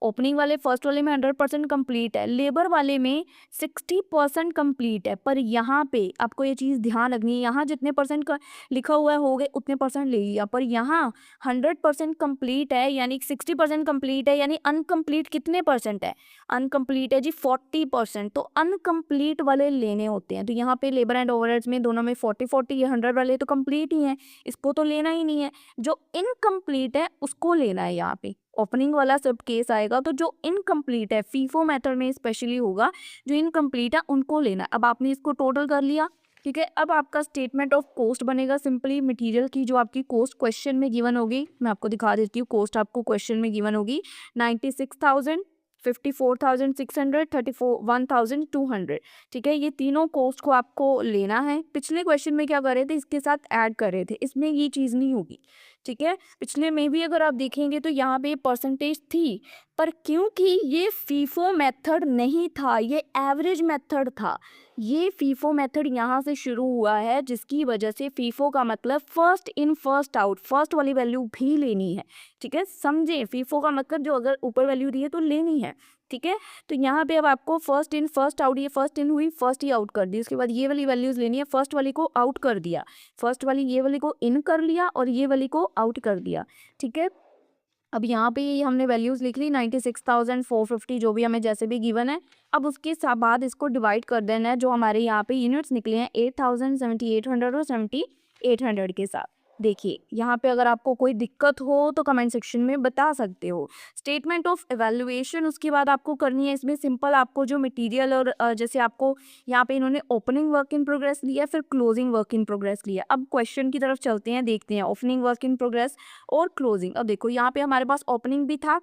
[SPEAKER 1] ओपनिंग वाले फर्स्ट वाले में 100% कंप्लीट है, लेबर वाले में 60% कंप्लीट है। पर यहाँ पे आपको ये चीज़ ध्यान रखनी है, यहाँ जितने परसेंट का लिखा हुआ है हो गए उतने परसेंट ले लिया, पर यहाँ 100% कंप्लीट है, यानी 60% कंप्लीट है, यानी अनकम्प्लीट कितने परसेंट है? अनकम्प्लीट है जी 40%। तो अनकम्प्लीट वाले लेने होते हैं। तो यहाँ पे लेबर एंड ओवरहेड्स में दोनों में 40-40, ये 100 वाले तो कंप्लीट ही हैं, इसको तो लेना ही नहीं है। जो इनकम्प्लीट है उसको लेना है। यहाँ पे ओपनिंग वाला सब केस आएगा, तो जो इनकम्प्लीट है फीफो मेथड में स्पेशली होगा, जो इनकम्प्लीट है उनको लेना। अब आपने इसको टोटल कर लिया, ठीक है। अब आपका स्टेटमेंट ऑफ कॉस्ट बनेगा सिंपली मटेरियल की जो आपकी कॉस्ट क्वेश्चन में गिवन होगी। मैं आपको दिखा देती हूँ, कॉस्ट आपको क्वेश्चन में गिवन होगी 96,000, 54,600, 31,200, ठीक है। ये तीनों कॉस्ट को आपको लेना है। पिछले क्वेश्चन में क्या कर रहे थे? इसके साथ ऐड कर रहे थे, इसमें ये चीज़ नहीं होगी, ठीक है। पिछले में भी अगर आप देखेंगे तो यहाँ पे परसेंटेज थी, पर क्योंकि ये फीफो मेथड नहीं था, ये एवरेज मेथड था। ये फीफो मेथड यहाँ से शुरू हुआ है, जिसकी वजह से फीफो का मतलब first in first out, first वाली वैल्यू भी लेनी है। ठीक है, समझे? फीफो का मतलब जो अगर ऊपर वैल्यू दी है तो लेनी है। ठीक है, तो यहाँ पे अब आपको फर्स्ट इन फर्स्ट आउट, ये फर्स्ट इन हुई, फर्स्ट ही आउट कर दी, उसके बाद ये वाली वैल्यूज लेनी है। फर्स्ट वाली को आउट कर दिया, फर्स्ट वाली ये वाली को इन कर लिया और ये वाली को आउट कर दिया। ठीक है, अब यहाँ पे हमने वैल्यूज लिख ली 96,450 जो भी हमें जैसे भी गिवन है। अब उसके बाद इसको डिवाइड कर देना है, जो हमारे यहाँ पे यूनिट्स निकले हैं 8,000, 7,800 और 7,800 के साथ। देखिए यहाँ पे अगर आपको कोई दिक्कत हो तो कमेंट सेक्शन में बता सकते हो। स्टेटमेंट ऑफ एवेल्युएशन उसके बाद आपको करनी है। इसमें सिंपल आपको जो मटेरियल और जैसे आपको यहाँ पे इन्होंने ओपनिंग वर्क इन प्रोग्रेस लिया, फिर क्लोजिंग वर्क इन प्रोग्रेस लिया। अब क्वेश्चन की तरफ चलते हैं, देखते हैं ओपनिंग वर्क इन प्रोग्रेस और क्लोजिंग। अब देखो यहाँ पे हमारे पास ओपनिंग भी था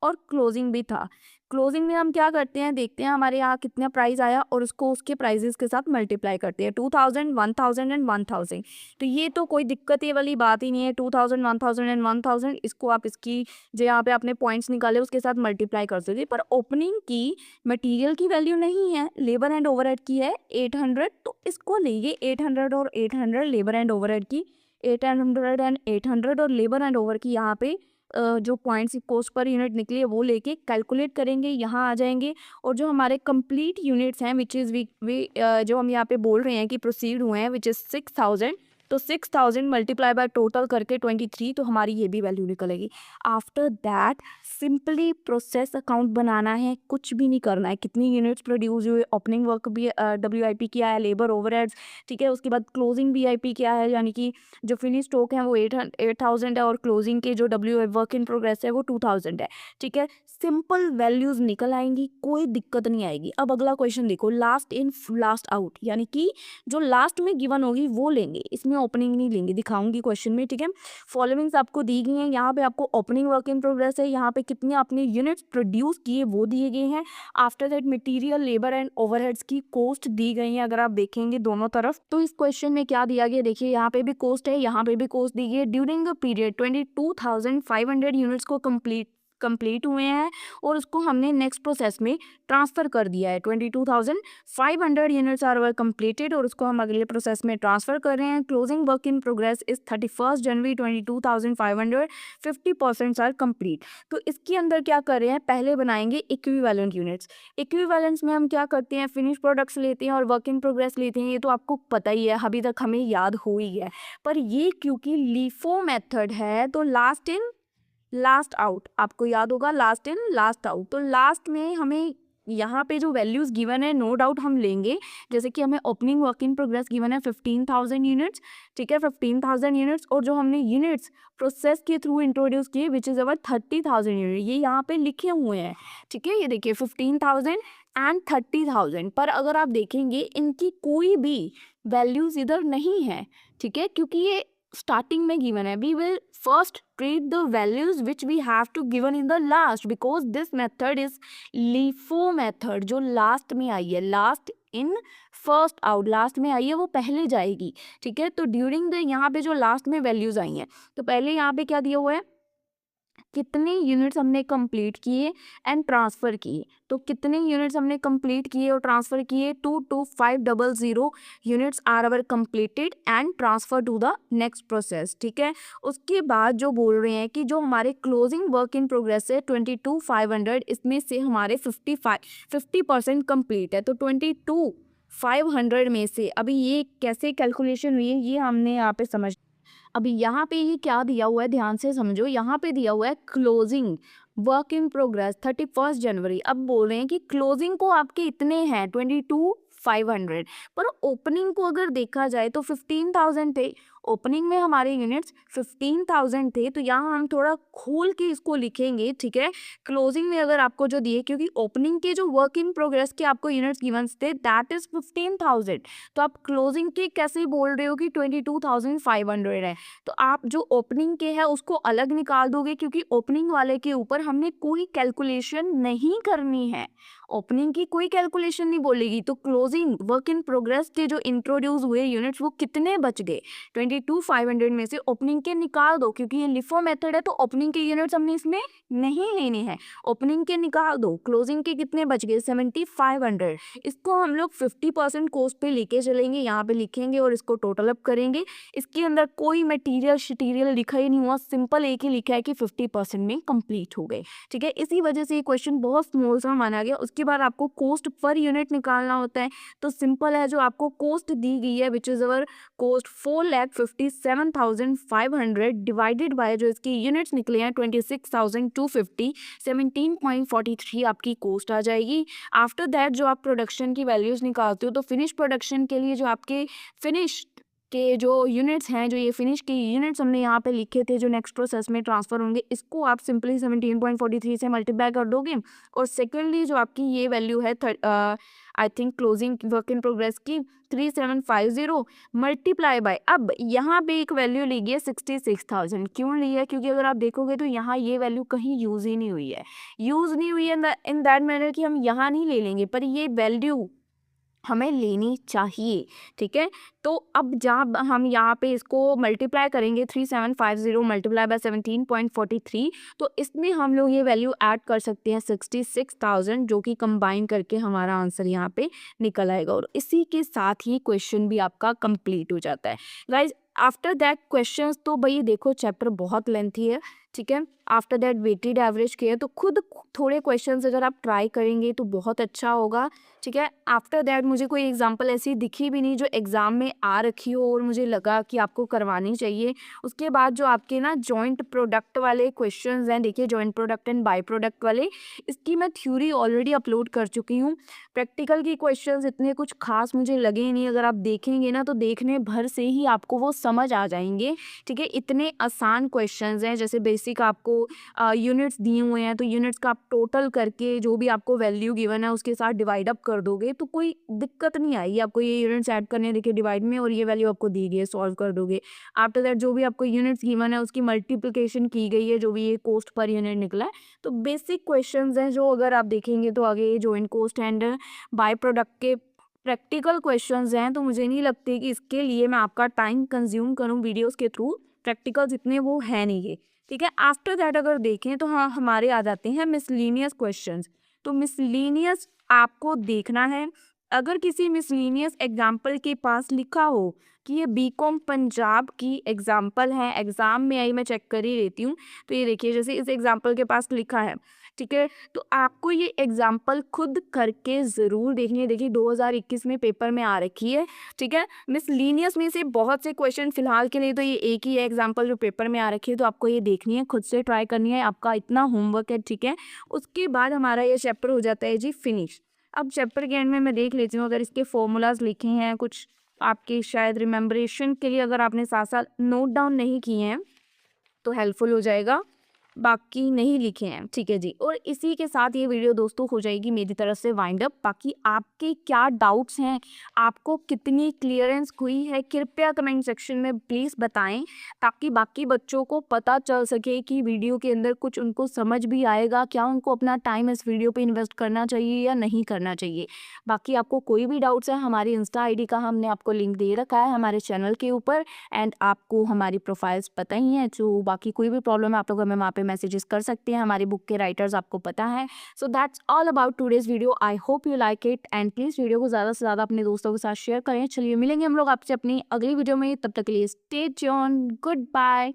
[SPEAKER 1] और क्लोजिंग भी था। क्लोजिंग में हम क्या करते हैं, देखते हैं हमारे यहाँ कितना प्राइस आया और उसको उसके प्राइजेस के साथ मल्टीप्लाई करते हैं, 2000, 1000 एंड 1000। तो ये तो कोई दिक्कत ये वाली बात ही नहीं है, 2000, 1000 एंड 1000 इसको आप इसकी जो यहाँ पे आपने पॉइंट्स निकाले उसके साथ मल्टीप्लाई कर सकते। पर ओपनिंग की मटेरियल की वैल्यू नहीं है, लेबर एंड ओवरहेड की है 800, तो इसको लेंगे 800 और 800 लेबर एंड ओवरहेड की, 800 एंड 800 और लेबर एंड ओवर की यहाँ पे जो पॉइंट्स कॉस्ट पर यूनिट निकली है वो लेके कैलकुलेट करेंगे, यहाँ आ जाएंगे। और जो हमारे कंप्लीट यूनिट्स हैं विच इज़ वी जो हम यहाँ पे बोल रहे हैं कि प्रोसीड हुए हैं विच इज़ 6,000, तो 6,000 मल्टीप्लाई बाय टोटल करके 23, तो हमारी ये भी वैल्यू निकलेगी। After that simply process account बनाना है, कुछ भी नहीं करना है। कितनी यूनिट्स प्रोड्यूस हुए, ओपनिंग वर्क भी WIP किया है, लेबर ओवरहेड्स, ठीक है, उसके बाद क्लोजिंग VIP किया है, यानी कि जो फिनिश स्टॉक है वो 8,000 है और क्लोजिंग के जो वर्क इन प्रोग्रेस है वो 2,000 है। ठीक है, सिंपल वैल्यूज निकल आएंगी, कोई दिक्कत नहीं आएगी। अब अगला क्वेश्चन देखो, लास्ट इन लास्ट आउट, यानी कि जो लास्ट में गिवन होगी वो लेंगे, इसमें ओपनिंग नहीं लेंगे, दिखाऊंगी क्वेश्चन में। ठीक है, फॉलोइंग्स आपको दी गई हैं, यहाँ पे आपको ओपनिंग वर्क इन प्रोग्रेस है, यहाँ पे कितने आपने यूनिट्स प्रोड्यूस किए वो दिए गए हैं। After that material, labour and overheads की कॉस्ट दी गई है, अगर आप देखेंगे दोनों तरफ। तो इस क्वेश्चन में क्या दिया गया, देखिए यहाँ पे भी कॉस्ट है, यहाँ पे भी कॉस्ट दी गई है। ड्यूरिंग द पीरियड 22,500 यूनिट्स को कंप्लीट हुए हैं और उसको हमने नेक्स्ट प्रोसेस में ट्रांसफ़र कर दिया है। 22,500 यूनिट्स आर वर कंप्लीटेड और उसको हम अगले प्रोसेस में ट्रांसफ़र कर रहे हैं। Closing work in progress is 31 January 22,500, 50% are complete. तो इसके अंदर क्या कर रहे हैं, पहले बनाएंगे इक्विवेलेंट यूनिट्स। इक्विवेलेंट्स में हम क्या करते हैं, फिनिश प्रोडक्ट्स लेते हैं और वर्क इन प्रोग्रेस लेते हैं, ये तो आपको पता ही है, अभी तक हमें याद हो ही है। पर ये क्योंकि लीफो मेथड है तो लास्ट इन लास्ट आउट, आपको याद होगा, लास्ट इन लास्ट आउट। तो लास्ट में हमें यहाँ पे जो वैल्यूज गिवन है नो डाउट हम लेंगे। जैसे कि हमें opening work in progress given है 15,000 यूनिट्स, ठीक है, 15,000 यूनिट्स, और जो हमने यूनिट्स प्रोसेस के थ्रू इंट्रोड्यूस किए विच इज़ अवर 30,000 यूनिट, ये यहाँ पे लिखे हुए हैं। ठीक है, ये देखिए 15,000 एंड 30,000, पर अगर आप देखेंगे इनकी कोई भी वैल्यूज इधर नहीं है। ठीक है, क्योंकि ये स्टार्टिंग में गिवन है। We will first treat the values which we have to given in the last because this method is LIFO method, जो लास्ट में आई है, last in first out, last में आई है वो पहले जाएगी। ठीक है, तो ड्यूरिंग द यहाँ पे जो लास्ट में वैल्यूज आई हैं, तो पहले यहाँ पे क्या दिया हुआ है, कितने यूनिट्स हमने कंप्लीट किए एंड ट्रांसफ़र किए। तो कितने यूनिट्स हमने कंप्लीट किए और ट्रांसफ़र किए, 22500 units are our completed and transfer to the next process. ठीक है, उसके बाद जो बोल रहे हैं कि जो हमारे क्लोजिंग वर्क इन प्रोग्रेस है 22,500, इसमें से हमारे 50% कंप्लीट है। तो 22,500 में से अभी ये कैसे कैलकुलेशन हुई है ये हमने यहाँ पे समझ। अभी यहाँ पे ये क्या दिया हुआ है, ध्यान से समझो, यहाँ पे दिया हुआ है क्लोजिंग वर्क इन प्रोग्रेस 31 जनवरी। अब बोल रहे हैं कि क्लोजिंग को आपके इतने हैं 22,500, पर ओपनिंग को अगर देखा जाए तो 15,000 थे। ओपनिंग में हमारे यूनिट्स 15,000 थे, तो यहाँ हम थोड़ा खोल के इसको लिखेंगे। ठीक है, क्लोजिंग में अगर आपको जो दिए, क्योंकि ओपनिंग के जो वर्क इन प्रोग्रेस के आपको यूनिट्स गिवन थे दैट इज 15,000, तो आप क्लोजिंग के कैसे बोल रहे हो कि 22,500 है, तो आप जो ओपनिंग के है उसको अलग निकाल दोगे, क्योंकि ओपनिंग वाले के ऊपर हमने कोई कैलकुलेशन नहीं करनी है, ओपनिंग की कोई कैलकुलेशन नहीं बोलेगी। तो क्लोजिंग वर्क इन प्रोग्रेस के जो इंट्रोड्यूस हुए यूनिट्स वो कितने बच गए, 72,500 में से ओपनिंग के निकाल दो, क्योंकि ये लिफो मेथड है तो ओपनिंग के यूनिट्स हमने इसमें नहीं लेने हैं, ओपनिंग के निकाल दो। क्लोजिंग के कितने बच गए 7500, इसको हम लोग 50% कॉस्ट पे लेके चलेंगे, यहाँ पे लिखेंगे और इसको टोटल अप करेंगे। इसके अंदर कोई मटीरियल लिखा ही नहीं हुआ, सिंपल एक ही लिखा है कि 50% में कंप्लीट हो गए। ठीक है, इसी वजह से ये क्वेश्चन बहुत स्मॉल सा माना गया। उसके बाद आपको कॉस्ट पर यूनिट निकालना होता है, तो सिंपल है, जो आपको कॉस्ट दी गई है विच is our cost 4,57,500 divided by जो इसकी यूनिट्स निकले हैं 26,250, 17.43 आपकी कॉस्ट आ जाएगी। आफ्टर दैट जो आप प्रोडक्शन की वैल्यूज निकालते हो, तो फिनिश प्रोडक्शन के लिए जो आपके फिनिश के जो यूनिट्स हैं, जो ये फिनिश के यूनिट्स हमने यहाँ पे लिखे थे जो नेक्स्ट प्रोसेस में ट्रांसफर होंगे, इसको आप सिंपली 17.43 से मल्टीप्लाई कर दोगे। और सेकेंडली जो आपकी ये वैल्यू है I think closing work in progress की 3750 मल्टीप्लाई बाय, अब यहाँ पे एक वैल्यू ली गई है 66,000। क्यों ली है? क्योंकि अगर आप देखोगे तो यहाँ ये वैल्यू कहीं यूज ही नहीं हुई है, यूज नहीं हुई है इन दैट मैनर कि हम यहाँ नहीं ले लेंगे, पर ये वैल्यू हमें लेनी चाहिए। ठीक है, तो अब जब हम यहाँ पे इसको मल्टीप्लाई करेंगे 3750 मल्टीप्लाई बाय 17.43, तो इसमें हम लोग ये वैल्यू ऐड कर सकते हैं 66,000, जो कि कंबाइन करके हमारा आंसर यहाँ पे निकल आएगा। और इसी के साथ ही क्वेश्चन भी आपका कंप्लीट हो जाता है। गाइज आफ्टर दैट क्वेश्चंस, तो भाई देखो चैप्टर बहुत लेंथी है। ठीक है, आफ्टर दैट वेटेड एवरेज किया, तो खुद थोड़े क्वेश्चंस अगर आप ट्राई करेंगे तो बहुत अच्छा होगा। ठीक है, आफ्टर दैट मुझे कोई एग्जांपल ऐसी दिखी भी नहीं जो एग्जाम में आ रखी हो और मुझे लगा कि आपको करवानी चाहिए। उसके बाद जो आपके ना जॉइंट प्रोडक्ट वाले क्वेश्चंस हैं, देखिए joint product and by product वाले, इसकी मैं थ्योरी ऑलरेडी अपलोड कर चुकी हूँ। प्रैक्टिकल की क्वेश्चंस इतने कुछ खास मुझे लगे ही नहीं, अगर आप देखेंगे ना तो देखने भर से ही आपको वो समझ आ जाएंगे। ठीक है, इतने आसान क्वेश्चंस हैं, जैसे बेसिक आपको यूनिट्स दिए हुए हैं, तो यूनिट्स का आप टोटल करके जो भी आपको वैल्यू गिवन है उसके साथ डिवाइड अप कर दोगे तो कोई दिक्कत नहीं आएगी आपको। ये यूनिट्स ऐड करने देखिए डिवाइड में, और ये वैल्यू आपको दी गई है, सॉल्व कर दोगे। आफ्टर दैट जो भी आपको यूनिट्स गिवन है उसकी मल्टीप्लिकेशन की गई है, जो भी ये कॉस्ट पर यूनिट निकला है। तो बेसिक क्वेश्चंस हैं जो अगर आप देखेंगे तो आगे ये joint cost and by product के प्रैक्टिकल क्वेश्चंस हैं, तो मुझे नहीं लगती कि इसके लिए मैं आपका टाइम कंज्यूम करूं वीडियोस के थ्रू, प्रैक्टिकल्स इतने वो है नहीं ये। ठीक है, आफ्टर दैट अगर देखें तो हाँ हमारे आ जाते हैं मिसलीनियस क्वेश्चंस। तो मिसलीनियस आपको देखना है, अगर किसी मिसलीनियस एग्जाम्पल के पास लिखा हो कि ये बीकॉम पंजाब की एग्जाम्पल है, एग्जाम में आई मैं चेक कर ही लेती हूँ, तो ये देखिए जैसे इस एग्जाम्पल के पास लिखा है। ठीक है, तो आपको ये एग्जाम्पल खुद करके ज़रूर देखनी है। देखिए 2021 में पेपर में आ रखी है। ठीक है, मिसलीनियस में से बहुत से क्वेश्चन फिलहाल के लिए तो ये एक ही है एग्जाम्पल जो पेपर में आ रखी है, तो आपको ये देखनी है, खुद से ट्राई करनी है, आपका इतना होमवर्क है। ठीक है, उसके बाद हमारा ये चैप्टर हो जाता है जी फिनिश। अब चैप्टर के एंड में मैं देख लेती हूँ अगर इसके फॉर्मूलाज लिखे हैं कुछ आपके शायद रिमेम्बरेशन के लिए, अगर आपने साथ साथ नोट डाउन नहीं किए हैं तो हेल्पफुल हो जाएगा, बाकी नहीं लिखे हैं। ठीक है जी, और इसी के साथ ये वीडियो दोस्तों हो जाएगी मेरी तरफ से वाइंड अप। बाकी आपके क्या डाउट्स हैं, आपको कितनी क्लियरेंस हुई है, कृपया कमेंट सेक्शन में प्लीज़ बताएं, ताकि बाकी बच्चों को पता चल सके कि वीडियो के अंदर कुछ उनको समझ भी आएगा, क्या उनको अपना टाइम इस वीडियो पे इन्वेस्ट करना चाहिए या नहीं करना चाहिए। बाकी आपको कोई भी डाउट्स है, हमारी इंस्टा आईडी का हमने आपको लिंक दे रखा है हमारे चैनल के ऊपर, एंड आपको हमारी प्रोफाइल्स पता ही हैं, तो बाकी कोई भी प्रॉब्लम है आप लोग हमें वहाँ पे मैसेजेस कर सकते हैं, हमारी बुक के राइटर्स आपको पता है। So that's all about today's video, I hope you like it, and please video को ज़्यादा से ज़्यादा अपने दोस्तों के साथ शेयर करें। चलिए मिलेंगे हम लोग आपसे अपनी अगली वीडियो में, तब तक के लिए स्टे ट्यून्ड, गुड बाय।